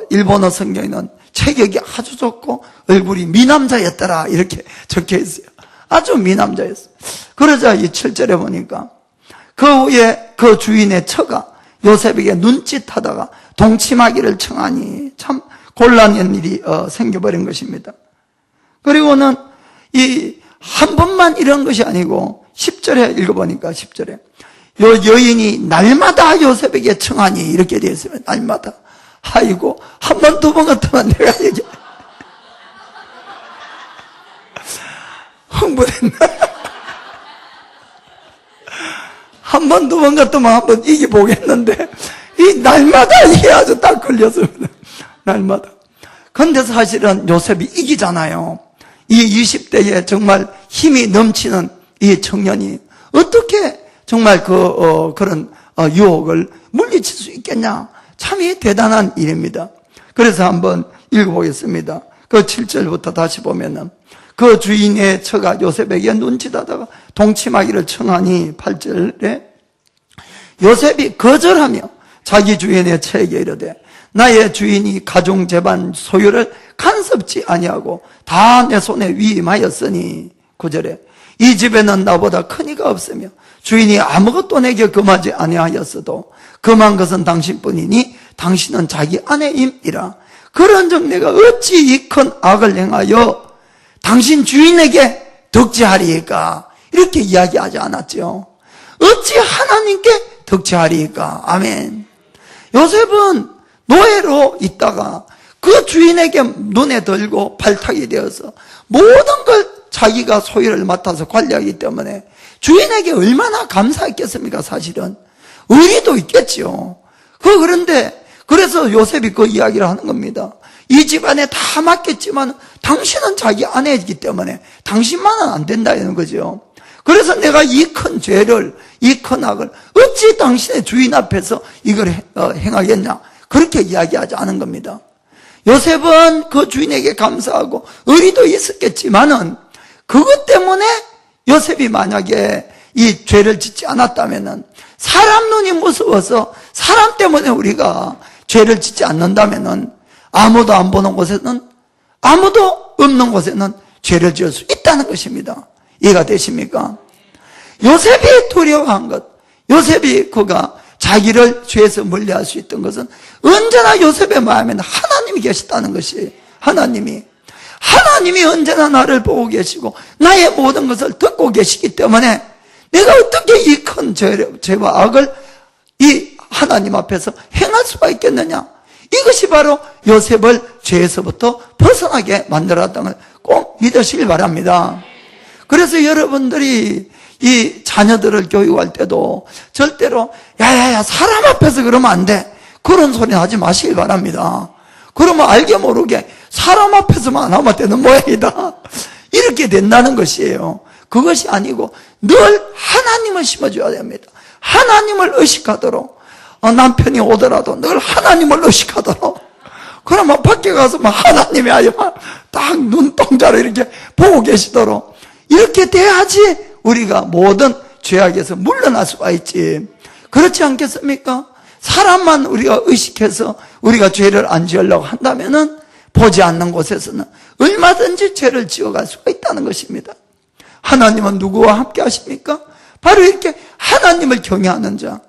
일본어 성경에는 체격이 아주 좋고 얼굴이 미남자였더라 이렇게 적혀 있어요. 아주 미남자였어요. 그러자 이 7절에 보니까 그 후에 그 주인의 처가 요셉에게 눈짓하다가 동침하기를 청하니 참 곤란한 일이 생겨버린 것입니다. 그리고는 이 한 번만 이런 것이 아니고 10절에 읽어보니까 10절에 요 여인이 날마다 요셉에게 청하니 이렇게 되어 있으면 날마다 아이고 한 번 두 번 같으면 내가 얘기 흥분했나? 한 번 두 번 같으면 한 번 이겨보겠는데 이 날마다 이게 아주 딱 걸렸습니다. 날마다. 근데 사실은 요셉이 이기잖아요. 이 20대에 정말 힘이 넘치는 이 청년이 어떻게 정말 그런 유혹을 물리칠 수 있겠냐? 참이 대단한 일입니다. 그래서 한번 읽어보겠습니다. 그 7절부터 다시 보면은 그 주인의 처가 요셉에게 눈짓하다가 동침하기를 청하니 8절에 요셉이 거절하며 자기 주인의 처에게 이르되 나의 주인이 가종 재반 소유를 간섭지 아니하고 다 내 손에 위임하였으니 9절에 이 집에는 나보다 큰 이가 없으며 주인이 아무것도 내게 금하지 아니하였어도 금한 것은 당신뿐이니 당신은 자기 아내임이라. 그런즉 내가 어찌 이 큰 악을 행하여 당신 주인에게 덕지하리이까? 이렇게 이야기하지 않았죠. 어찌 하나님께 덕지하리이까? 아멘. 요셉은 노예로 있다가 그 주인에게 눈에 들고 발탁이 되어서 모든 걸 자기가 소유를 맡아서 관리하기 때문에 주인에게 얼마나 감사했겠습니까? 사실은 의리도 있겠지요. 그런데 그래서 요셉이 그 이야기를 하는 겁니다. 이 집안에 다 맡겼지만 당신은 자기 아내이기 때문에 당신만은 안 된다 이런 거죠. 그래서 내가 이 큰 죄를, 이 큰 악을 어찌 당신의 주인 앞에서 이걸 행하겠냐, 그렇게 이야기하지 않은 겁니다. 요셉은 그 주인에게 감사하고 의리도 있었겠지만은 그것 때문에 요셉이 만약에 이 죄를 짓지 않았다면은, 사람 눈이 무서워서 사람 때문에 우리가 죄를 짓지 않는다면은 아무도 안 보는 곳에는, 아무도 없는 곳에는 죄를 지을 수 있다는 것입니다. 이해가 되십니까? 요셉이 두려워한 것, 요셉이 그가 자기를 죄에서 멀리할 수 있던 것은 언제나 요셉의 마음에는 하나님이 계시다는 것이, 하나님이 언제나 나를 보고 계시고 나의 모든 것을 듣고 계시기 때문에 내가 어떻게 이 큰 죄와 악을 이 하나님 앞에서 행할 수가 있겠느냐. 이것이 바로 요셉을 죄에서부터 벗어나게 만들었다는 걸 꼭 믿으시길 바랍니다. 그래서 여러분들이 이 자녀들을 교육할 때도 절대로 야야야 사람 앞에서 그러면 안 돼, 그런 소리 하지 마시길 바랍니다. 그러면 알게 모르게 사람 앞에서만 하면 되는 모양이다, 이렇게 된다는 것이에요. 그것이 아니고 늘 하나님을 심어줘야 됩니다. 하나님을 의식하도록, 남편이 오더라도 늘 하나님을 의식하도록. 그러면 밖에 가서 막 하나님이 아주 딱 눈동자로 이렇게 보고 계시도록, 이렇게 돼야지 우리가 모든 죄악에서 물러날 수가 있지. 그렇지 않겠습니까? 사람만 우리가 의식해서 우리가 죄를 안 지으려고 한다면은 보지 않는 곳에서는 얼마든지 죄를 지어갈 수가 있다는 것입니다. 하나님은 누구와 함께 하십니까? 바로 이렇게 하나님을 경외하는 자.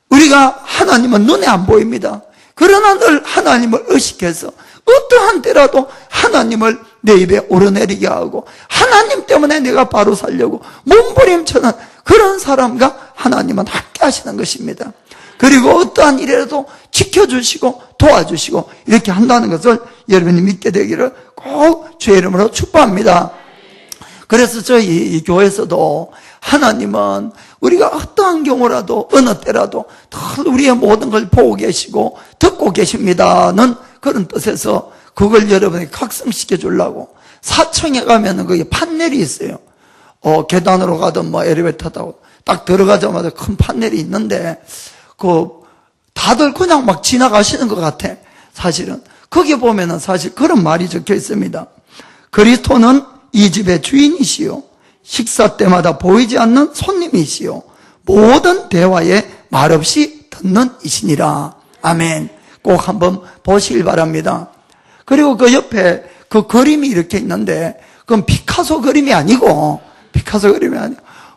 우리가 하나님은 눈에 안 보입니다. 그러나 늘 하나님을 의식해서 어떠한 때라도 하나님을 내 입에 오르내리게 하고 하나님 때문에 내가 바로 살려고 몸부림치는 그런 사람과 하나님은 함께 하시는 것입니다. 그리고 어떠한 일이라도 지켜주시고 도와주시고 이렇게 한다는 것을 여러분이 믿게 되기를 꼭 주의 이름으로 축복합니다. 그래서 저희 이 교회에서도 하나님은 우리가 어떠한 경우라도 어느 때라도 늘 우리의 모든 걸 보고 계시고 듣고 계십니다는 그런 뜻에서 그걸 여러분이 각성시켜 주려고, 사청에 가면은 거기 판넬이 있어요. 계단으로 가든 뭐 엘리베이터 타고 딱 들어가자마자 큰 판넬이 있는데 다들 그냥 막 지나가시는 것 같아. 사실은 거기 보면은 사실 그런 말이 적혀 있습니다. 그리스도는 이 집의 주인이시요, 식사 때마다 보이지 않는 손님이시요, 모든 대화에 말없이 듣는 이시니라. 아멘. 꼭 한번 보시길 바랍니다. 그리고 그 옆에 그 그림이 이렇게 있는데 그건 피카소 그림이 아니고,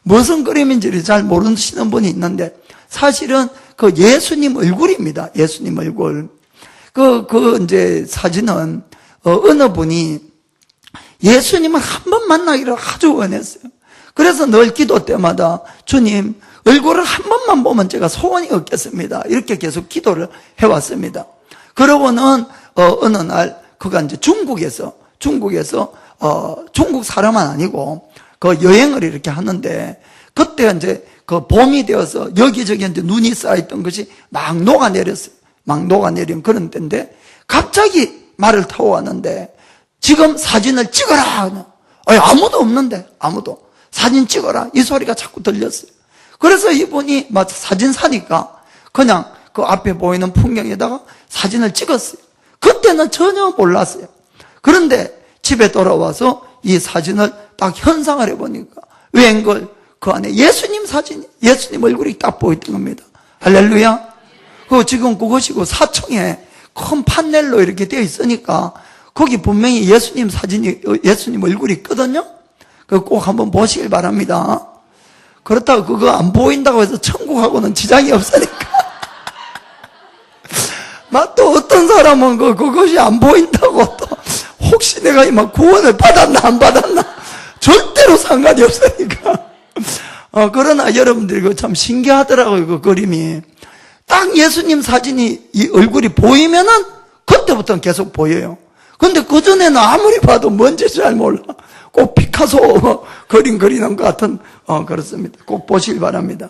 무슨 그림인지를 잘 모르시는 분이 있는데 사실은 그 예수님 얼굴입니다. 예수님 얼굴. 이제 사진은 어느 분이 예수님을 한 번 만나기를 아주 원했어요. 그래서 늘 기도 때마다 주님 얼굴을 한 번만 보면 제가 소원이 없겠습니다, 이렇게 계속 기도를 해왔습니다. 그러고는 어느 날 그가 이제 중국에서 중국 사람은 아니고 그 여행을 이렇게 하는데, 그때 이제 그 봄이 되어서 여기저기 이제 눈이 쌓였던 것이 막 녹아내렸어요. 막 녹아내린 그런 때인데 갑자기 말을 타고 왔는데 지금 사진을 찍어라. 아무도 없는데 아무도 사진 찍어라 이 소리가 자꾸 들렸어요. 그래서 이분이 막 사진사니까 그냥 그 앞에 보이는 풍경에다가 사진을 찍었어요. 그때는 전혀 몰랐어요. 그런데 집에 돌아와서 이 사진을 딱 현상을 해보니까 웬걸 그 안에 예수님 사진이, 예수님 얼굴이 딱 보였던 겁니다. 할렐루야. 지금 그것이 사청에 큰 판넬로 이렇게 되어 있으니까 거기 분명히 예수님 사진이, 예수님 얼굴이 있거든요. 꼭 한번 보시길 바랍니다. 그렇다고 그거 안 보인다고 해서 천국하고는 지장이 없으니까. 막 또 어떤 사람은 그것이 안 보인다고 또 혹시 내가 막 구원을 받았나 안 받았나 절대로 상관이 없으니까. 그러나 여러분들이 참 신기하더라고요. 그 그림이 딱 예수님 사진이 이 얼굴이 보이면은 그때부터는 계속 보여요. 근데 그전에는 아무리 봐도 뭔지 잘 몰라. 꼭 피카소 그림 그리는 것 같은 그렇습니다. 꼭 보시길 바랍니다.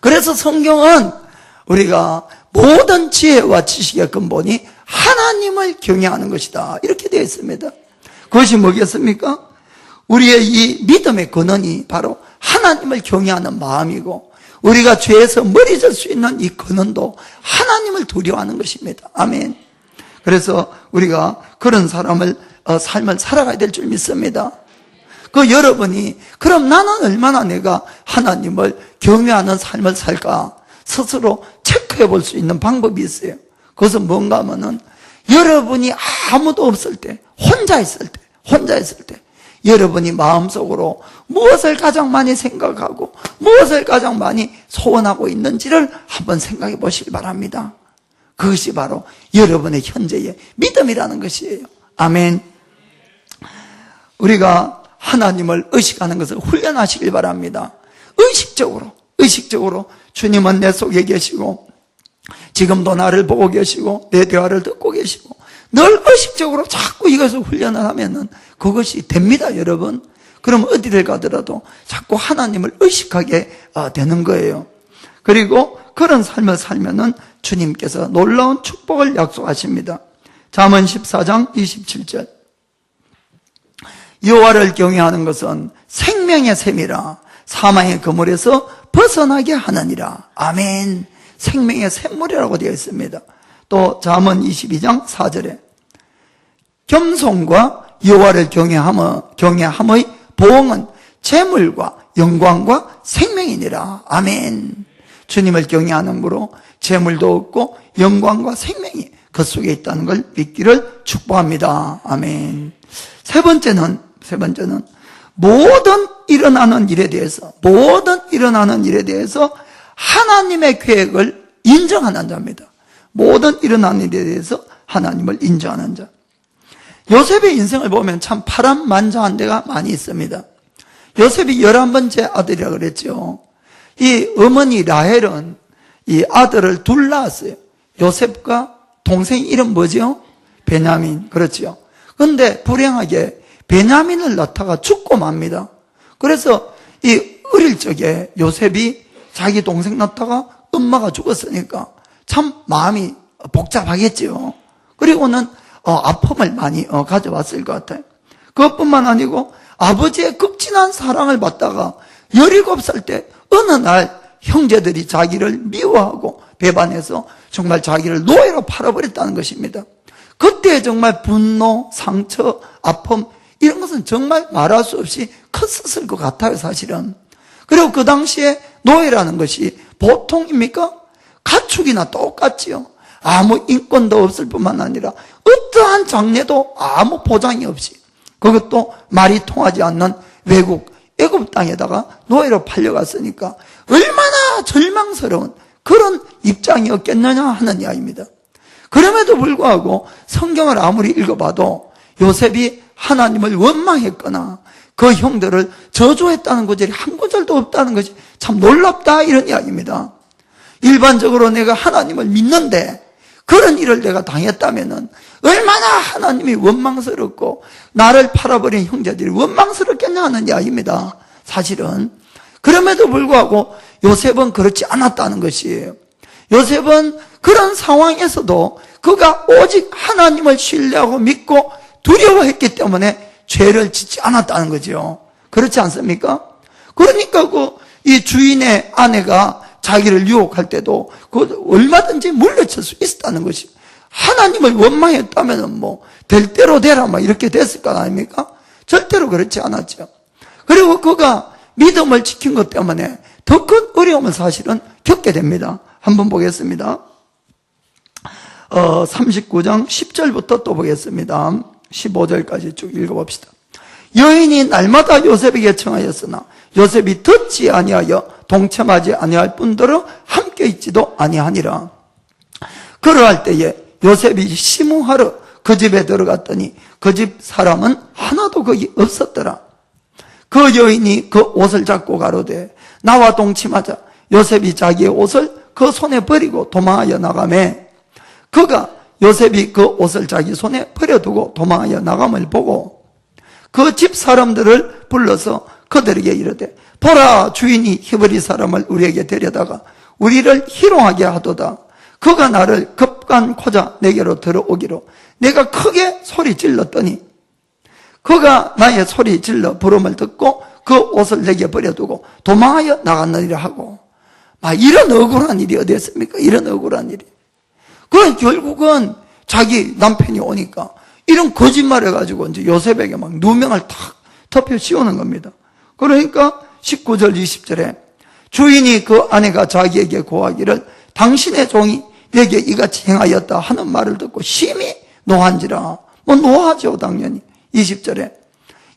그래서 성경은 우리가 모든 지혜와 지식의 근본이 하나님을 경외하는 것이다. 이렇게 되어 있습니다. 그것이 뭐겠습니까? 우리의 이 믿음의 근원이 바로 하나님을 경외하는 마음이고, 우리가 죄에서 멀어질 수 있는 이 근원도 하나님을 두려워하는 것입니다. 아멘. 그래서 우리가 그런 삶을 살아가야 될 줄 믿습니다. 여러분이 그럼 나는 얼마나 내가 하나님을 경외하는 삶을 살까 스스로 체크해 볼 수 있는 방법이 있어요. 그것은 뭔가 하면은 여러분이 아무도 없을 때, 혼자 있을 때 여러분이 마음속으로 무엇을 가장 많이 생각하고 무엇을 가장 많이 소원하고 있는지를 한번 생각해 보시기 바랍니다. 그것이 바로 여러분의 현재의 믿음이라는 것이에요. 아멘. 우리가 하나님을 의식하는 것을 훈련하시길 바랍니다. 의식적으로 주님은 내 속에 계시고 지금도 나를 보고 계시고 내 대화를 듣고 계시고 늘 의식적으로 자꾸 이것을 훈련을 하면은 그것이 됩니다, 여러분. 그럼 어디를 가더라도 자꾸 하나님을 의식하게 되는 거예요. 그리고 그런 삶을 살면은 주님께서 놀라운 축복을 약속하십니다. 잠언 14장 27절. 여호와를 경외하는 것은 생명의 샘이라 사망의 그물에서 벗어나게 하느니라. 아멘. 생명의 샘물이라고 되어 있습니다. 또 잠언 22장 4절에 겸손과 여호와를 경외함의 보응은 재물과 영광과 생명이니라. 아멘. 주님을 경외하는으로 재물도 얻고 영광과 생명이 그 속에 있다는 걸 믿기를 축복합니다. 아멘. 세 번째는 모든 일어나는 일에 대해서 하나님의 계획을 인정하는 자입니다. 모든 일어나는 일에 대해서 하나님을 인정하는 자. 요셉의 인생을 보면 참 파란만장한 데가 많이 있습니다. 요셉이 11번째 아들이라고 그랬죠. 이 어머니 라헬은 이 아들을 둘 낳았어요. 요셉과 동생 이름 뭐죠? 베냐민. 그렇죠. 그런데 불행하게 베냐민을 낳다가 죽고 맙니다. 그래서 이 어릴 적에 요셉이 자기 동생 낳다가 엄마가 죽었으니까 참 마음이 복잡하겠죠. 그리고는 아픔을 많이 가져왔을 것 같아요. 그것뿐만 아니고 아버지의 극진한 사랑을 받다가 17살 때 어느 날 형제들이 자기를 미워하고 배반해서 정말 자기를 노예로 팔아버렸다는 것입니다. 그때 정말 분노, 상처, 아픔 이런 것은 정말 말할 수 없이 컸었을 것 같아요, 사실은. 그리고 그 당시에 노예라는 것이 보통입니까? 가축이나 똑같지요. 아무 인권도 없을 뿐만 아니라 어떠한 장래도 아무 보장이 없이, 그것도 말이 통하지 않는 외국 애굽 땅에다가 노예로 팔려갔으니까 얼마나 절망스러운 그런 입장이었겠느냐 하는 이야기입니다. 그럼에도 불구하고 성경을 아무리 읽어봐도 요셉이 하나님을 원망했거나 그 형들을 저주했다는 구절이 한 구절도 없다는 것이 참 놀랍다, 이런 이야기입니다. 일반적으로 내가 하나님을 믿는데 그런 일을 내가 당했다면은 얼마나 하나님이 원망스럽고 나를 팔아버린 형제들이 원망스럽겠냐 하는 이야기입니다, 사실은. 그럼에도 불구하고 요셉은 그렇지 않았다는 것이에요. 요셉은 그런 상황에서도 그가 오직 하나님을 신뢰하고 믿고 두려워했기 때문에 죄를 짓지 않았다는 거죠. 그렇지 않습니까? 그러니까 이 주인의 아내가 자기를 유혹할 때도 얼마든지 물리칠 수 있었다는 것이, 하나님을 원망했다면 될 대로 되라 이렇게 됐을 거 아닙니까? 절대로 그렇지 않았죠. 그리고 그가 믿음을 지킨 것 때문에 더 큰 어려움을 사실은 겪게 됩니다. 한번 보겠습니다. 39장 10절부터 또 보겠습니다. 15절까지 쭉 읽어봅시다. 여인이 날마다 요셉에게 청하였으나 요셉이 듣지 아니하여 동참하지 아니할 뿐더러 함께 있지도 아니하니라. 그러할 때에 요셉이 심호하러 그 집에 들어갔더니 그 집 사람은 하나도 거기 없었더라. 그 여인이 그 옷을 잡고 가로되 나와 동침하자. 요셉이 자기의 옷을 그 손에 버리고 도망하여 나가매 그가 요셉이 그 옷을 자기 손에 버려두고 도망하여 나감을 보고 그 집 사람들을 불러서 그들에게 이르되 보라, 주인이 히브리 사람을 우리에게 데려다가 우리를 희롱하게 하도다. 그가 나를 급간코자 내게로 들어오기로 내가 크게 소리 질렀더니 그가 나의 소리 질러 부름을 듣고 그 옷을 내게 버려두고 도망하여 나갔느니라 하고, 이런 억울한 일이 어디 있습니까? 이런 억울한 일이. 그 결국은 자기 남편이 오니까 이런 거짓말 해가지고 이제 요셉에게 막 누명을 탁 덮여 씌우는 겁니다. 그러니까 19절 20절에 주인이 그 아내가 자기에게 고하기를 당신의 종이 내게 이같이 행하였다 하는 말을 듣고 심히 노한지라. 노하죠 당연히. 20절에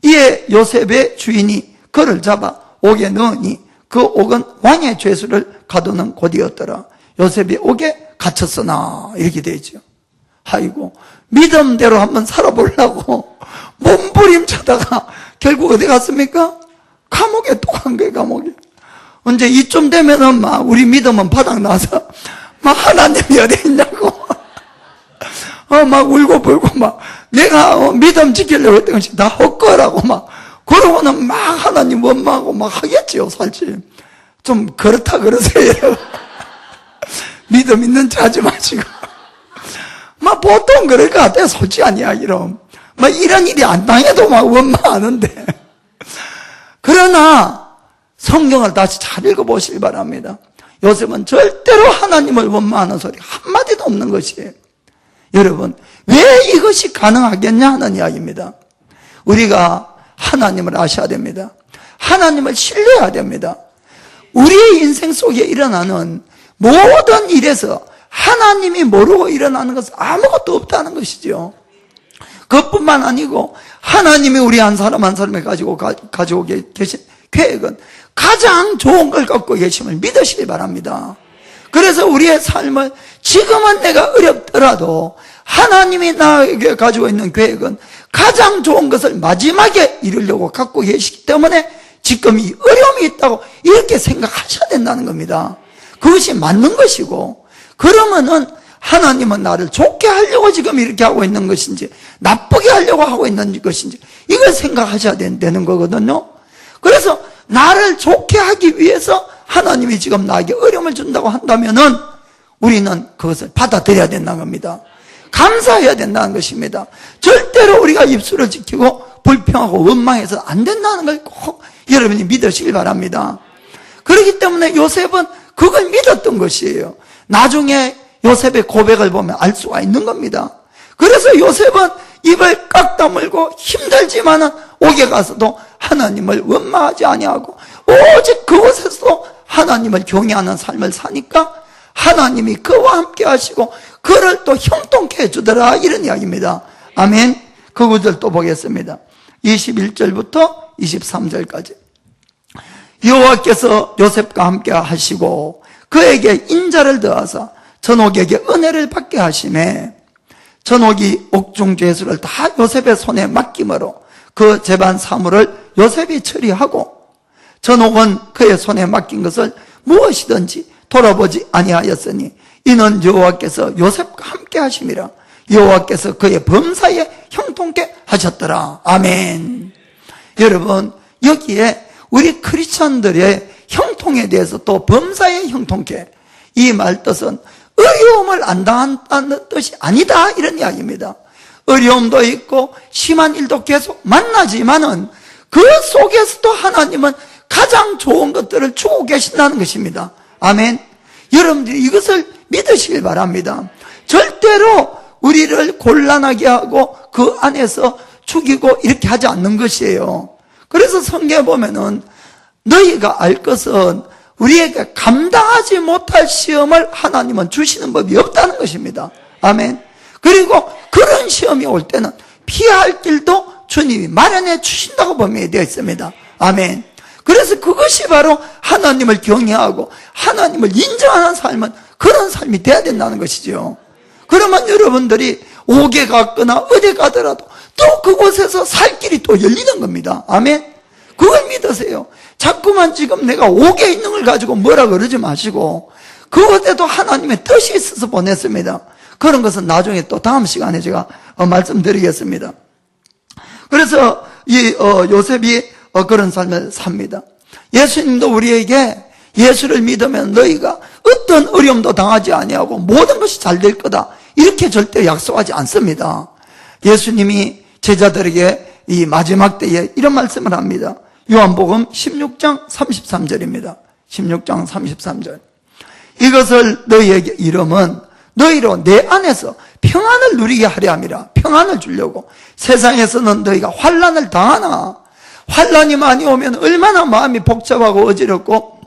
이에 요셉의 주인이 그를 잡아 옥에 넣으니 그 옥은 왕의 죄수를 가두는 곳이었더라. 요셉이 옥에 갇혔으나 이렇게 되죠. 아이고, 믿음대로 한번 살아보려고 몸부림쳐다가 결국 어디 갔습니까? 감옥에 또 간 거예요. 감옥에. 언제 이쯤 되면은 막 우리 믿음은 바닥나서 막 하나님이 어디 있냐고 막 울고 불고 막 내가 믿음 지키려고 했던 것이 다 헛거라고 막 그러고는 막 하나님 원망하고 막 하겠지요. 사실 좀 그렇다 그러세요. 믿음 있는 척 하지 마시고 막 보통 그럴 것 같아요. 솔직한 이야기로 막 이런 일이 안 당해도 막 원망하는데, 그러나 성경을 다시 잘 읽어보시기 바랍니다. 요셉은 절대로 하나님을 원망하는 소리 한마디도 없는 것이에요. 여러분, 왜 이것이 가능하겠냐 하는 이야기입니다. 우리가 하나님을 아셔야 됩니다. 하나님을 신뢰해야 됩니다. 우리의 인생 속에 일어나는 모든 일에서 하나님이 모르고 일어나는 것은 아무것도 없다는 것이죠. 그것뿐만 아니고 하나님이 우리 한 사람 한 사람에 가지고 계신 계획은 가장 좋은 걸 갖고 계심을 믿으시기 바랍니다. 그래서 우리의 삶을 지금은 내가 어렵더라도 하나님이 나에게 가지고 있는 계획은 가장 좋은 것을 마지막에 이루려고 갖고 계시기 때문에 지금 이 어려움이 있다고 이렇게 생각하셔야 된다는 겁니다. 그것이 맞는 것이고, 그러면은 하나님은 나를 좋게 하려고 지금 이렇게 하고 있는 것인지 나쁘게 하려고 하고 있는 것인지 이걸 생각하셔야 되는 거거든요. 그래서 나를 좋게 하기 위해서 하나님이 지금 나에게 어려움을 준다고 한다면은 우리는 그것을 받아들여야 된다는 겁니다. 감사해야 된다는 것입니다. 절대로 우리가 입술을 지키고 불평하고 원망해서 안 된다는 걸 꼭 여러분이 믿으시길 바랍니다. 그렇기 때문에 요셉은 그걸 믿었던 것이에요. 나중에 요셉의 고백을 보면 알 수가 있는 겁니다. 그래서 요셉은 입을 깍 다물고 힘들지만은 옥에 가서도 하나님을 원망하지 아니하고 오직 그곳에서도 하나님을 경외하는 삶을 사니까 하나님이 그와 함께 하시고 그를 또 형통케 해주더라, 이런 이야기입니다. 아멘. 그 구절 또 보겠습니다. 21절부터 23절까지. 여호와께서 요셉과 함께 하시고 그에게 인자를 더하사 전옥에게 은혜를 받게 하시매 전옥이 옥중 죄수를 다 요셉의 손에 맡김으로 그 재반 사물을 요셉이 처리하고 전옥은 그의 손에 맡긴 것을 무엇이든지 돌아보지 아니하였으니 이는 여호와께서 요셉과 함께 하심이라. 여호와께서 그의 범사에 형통케 하셨더라. 아멘. 여러분, 여기에 우리 크리스천들의 형통에 대해서 또 범사에 형통케, 이 말 뜻은 어려움을 안 당한다는 뜻이 아니다, 이런 이야기입니다. 어려움도 있고 심한 일도 계속 만나지만은 그 속에서도 하나님은 가장 좋은 것들을 주고 계신다는 것입니다. 아멘. 여러분들이 이것을 믿으시길 바랍니다. 절대로 우리를 곤란하게 하고 그 안에서 죽이고 이렇게 하지 않는 것이에요. 그래서 성경에 보면은 너희가 알 것은 우리에게 감당하지 못할 시험을 하나님은 주시는 법이 없다는 것입니다. 아멘. 그리고 그런 시험이 올 때는 피할 길도 주님이 마련해 주신다고 분명히 되어 있습니다. 아멘. 그래서 그것이 바로 하나님을 경외하고 하나님을 인정하는 삶은 그런 삶이 돼야 된다는 것이죠. 그러면 여러분들이 옥에 갔거나 어디 가더라도 또 그곳에서 살 길이 또 열리는 겁니다. 아멘. 그걸 믿으세요. 자꾸만 지금 내가 옥에 있는 걸 가지고 뭐라 그러지 마시고 그것에도 하나님의 뜻이 있어서 보냈습니다. 그런 것은 나중에 또 다음 시간에 제가 말씀드리겠습니다. 그래서 이 요셉이 그런 삶을 삽니다. 예수님도 우리에게 예수를 믿으면 너희가 어떤 어려움도 당하지 아니하고 모든 것이 잘 될 거다, 이렇게 절대 약속하지 않습니다. 예수님이 제자들에게 이 마지막 때에 이런 말씀을 합니다. 요한복음 16장 33절입니다. 16장 33절. 이것을 너희에게 이름은 너희로 내 안에서 평안을 누리게 하려 함이라. 평안을 주려고. 세상에서는 너희가 환난을 당하나, 환난이 많이 오면 얼마나 마음이 복잡하고 어지럽고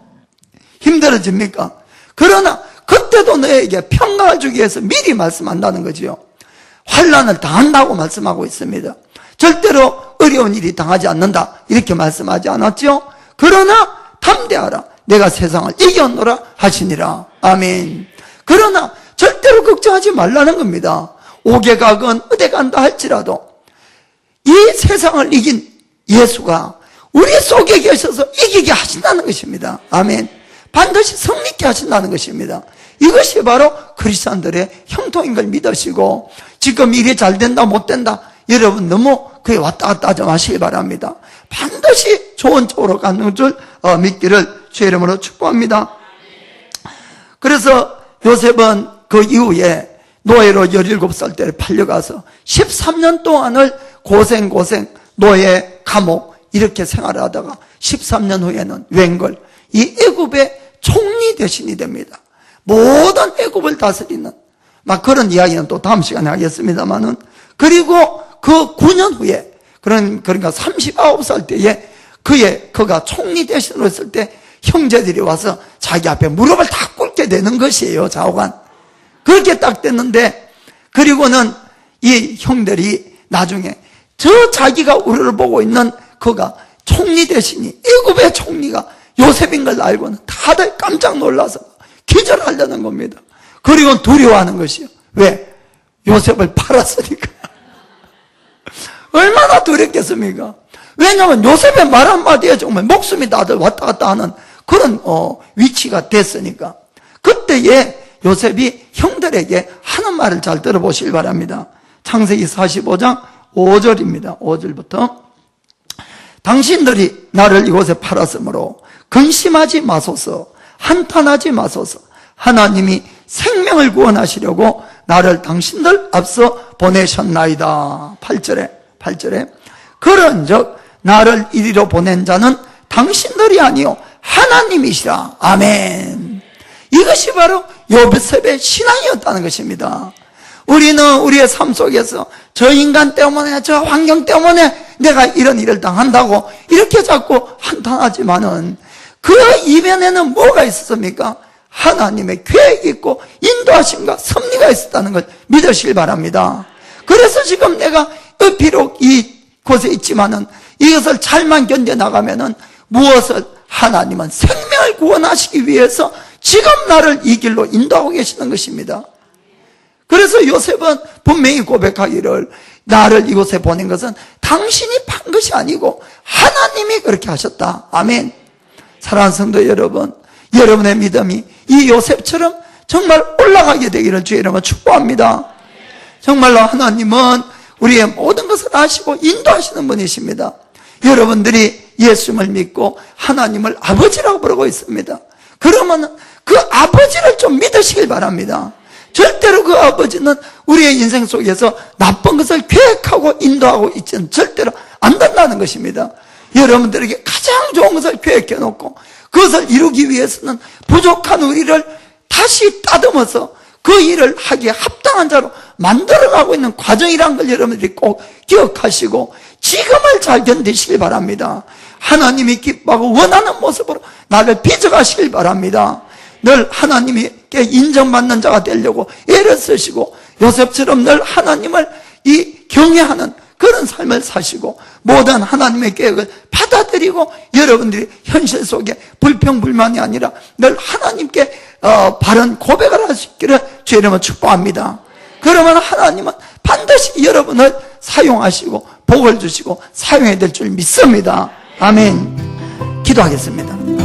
힘들어집니까? 그러나 그때도 너에게 평강을 주기 위해서 미리 말씀한다는 거지요. 환난을 당한다고 말씀하고 있습니다. 절대로 어려운 일이 당하지 않는다, 이렇게 말씀하지 않았죠? 그러나 담대하라, 내가 세상을 이겼노라 하시니라. 아멘. 그러나 절대로 걱정하지 말라는 겁니다. 옥에 가건 어디 간다 할지라도 이 세상을 이긴 예수가 우리 속에 계셔서 이기게 하신다는 것입니다. 아멘. 반드시 승리케 하신다는 것입니다. 이것이 바로 크리스찬들의 형통인 걸 믿으시고, 지금 일이 잘 된다 못 된다 여러분 너무 그에 왔다 갔다 하지 마시기 바랍니다. 반드시 좋은 쪽으로 가는 줄 믿기를 주의 이름으로 축복합니다. 그래서 요셉은 그 이후에 노예로 17살 때 팔려가서 13년 동안을 고생 노예, 감옥 이렇게 생활을 하다가 13년 후에는 웬걸 이 애굽의 총리 대신이 됩니다. 모든 애굽을 다스리는, 막 그런 이야기는 또 다음 시간에 하겠습니다만은, 그리고 그 9년 후에, 그러니까 39살 때에 그가 총리 대신으로 했을 때 형제들이 와서 자기 앞에 무릎을 다 꿇게 되는 것이에요. 좌우간 그렇게 딱 됐는데, 그리고는 이 형들이 나중에 저 자기가 우리를 보고 있는 그가 총리 대신이 애굽의 총리가 요셉인 걸 알고는 다들 깜짝 놀라서 기절하려는 겁니다. 그리고 두려워하는 것이요. 왜? 요셉을 팔았으니까. 얼마나 두렵겠습니까? 왜냐하면 요셉의 말 한마디에 정말 목숨이 다들 왔다 갔다 하는 그런 위치가 됐으니까. 그때에 요셉이 형들에게 하는 말을 잘 들어보시기 바랍니다. 창세기 45장 5절입니다. 5절부터. 당신들이 나를 이곳에 팔았으므로 근심하지 마소서, 한탄하지 마소서. 하나님이 생명을 구원하시려고 나를 당신들 앞서 보내셨나이다. 8절에 그런즉 나를 이리로 보낸 자는 당신들이 아니요 하나님이시라. 아멘. 이것이 바로 요셉의 신앙이었다는 것입니다. 우리는 우리의 삶 속에서 저 인간 때문에, 저 환경 때문에 내가 이런 일을 당한다고 이렇게 자꾸 한탄하지만은 그 이면에는 뭐가 있었습니까? 하나님의 계획이 있고 인도하심과 섭리가 있었다는 걸 믿으시길 바랍니다. 그래서 지금 내가 비록 이곳에 있지만은 이것을 잘만 견뎌나가면은 무엇을, 하나님은 생명을 구원하시기 위해서 지금 나를 이 길로 인도하고 계시는 것입니다. 그래서 요셉은 분명히 고백하기를, 나를 이곳에 보낸 것은 당신이 판 것이 아니고 하나님이 그렇게 하셨다. 아멘. 사랑하는 성도 여러분, 여러분의 믿음이 이 요셉처럼 정말 올라가게 되기를 주의 이름으로 축복합니다. 정말로 하나님은 우리의 모든 것을 아시고 인도하시는 분이십니다. 여러분들이 예수님을 믿고 하나님을 아버지라고 부르고 있습니다. 그러면 그 아버지를 좀 믿으시길 바랍니다. 절대로 그 아버지는 우리의 인생 속에서 나쁜 것을 계획하고 인도하고 있지는 절대로 안 된다는 것입니다. 여러분들에게 가장 좋은 것을 계획해 놓고 그것을 이루기 위해서는 부족한 우리를 다시 따듬어서 그 일을 하기에 합당한 자로 만들어가고 있는 과정이라는 걸 여러분들이 꼭 기억하시고 지금을 잘 견디시길 바랍니다. 하나님이 기뻐하고 원하는 모습으로 나를 빚어가시길 바랍니다. 늘 하나님께 인정받는 자가 되려고 애를 쓰시고 요셉처럼 늘 하나님을 경외하는 그런 삶을 사시고 모든 하나님의 계획을 받아들이고 여러분들이 현실 속에 불평불만이 아니라 늘 하나님께 바른 고백을 할 수 있기를 주의 이름으로 축복합니다. 그러면 하나님은 반드시 여러분을 사용하시고 복을 주시고 사용해야 될 줄 믿습니다. 아멘. 기도하겠습니다.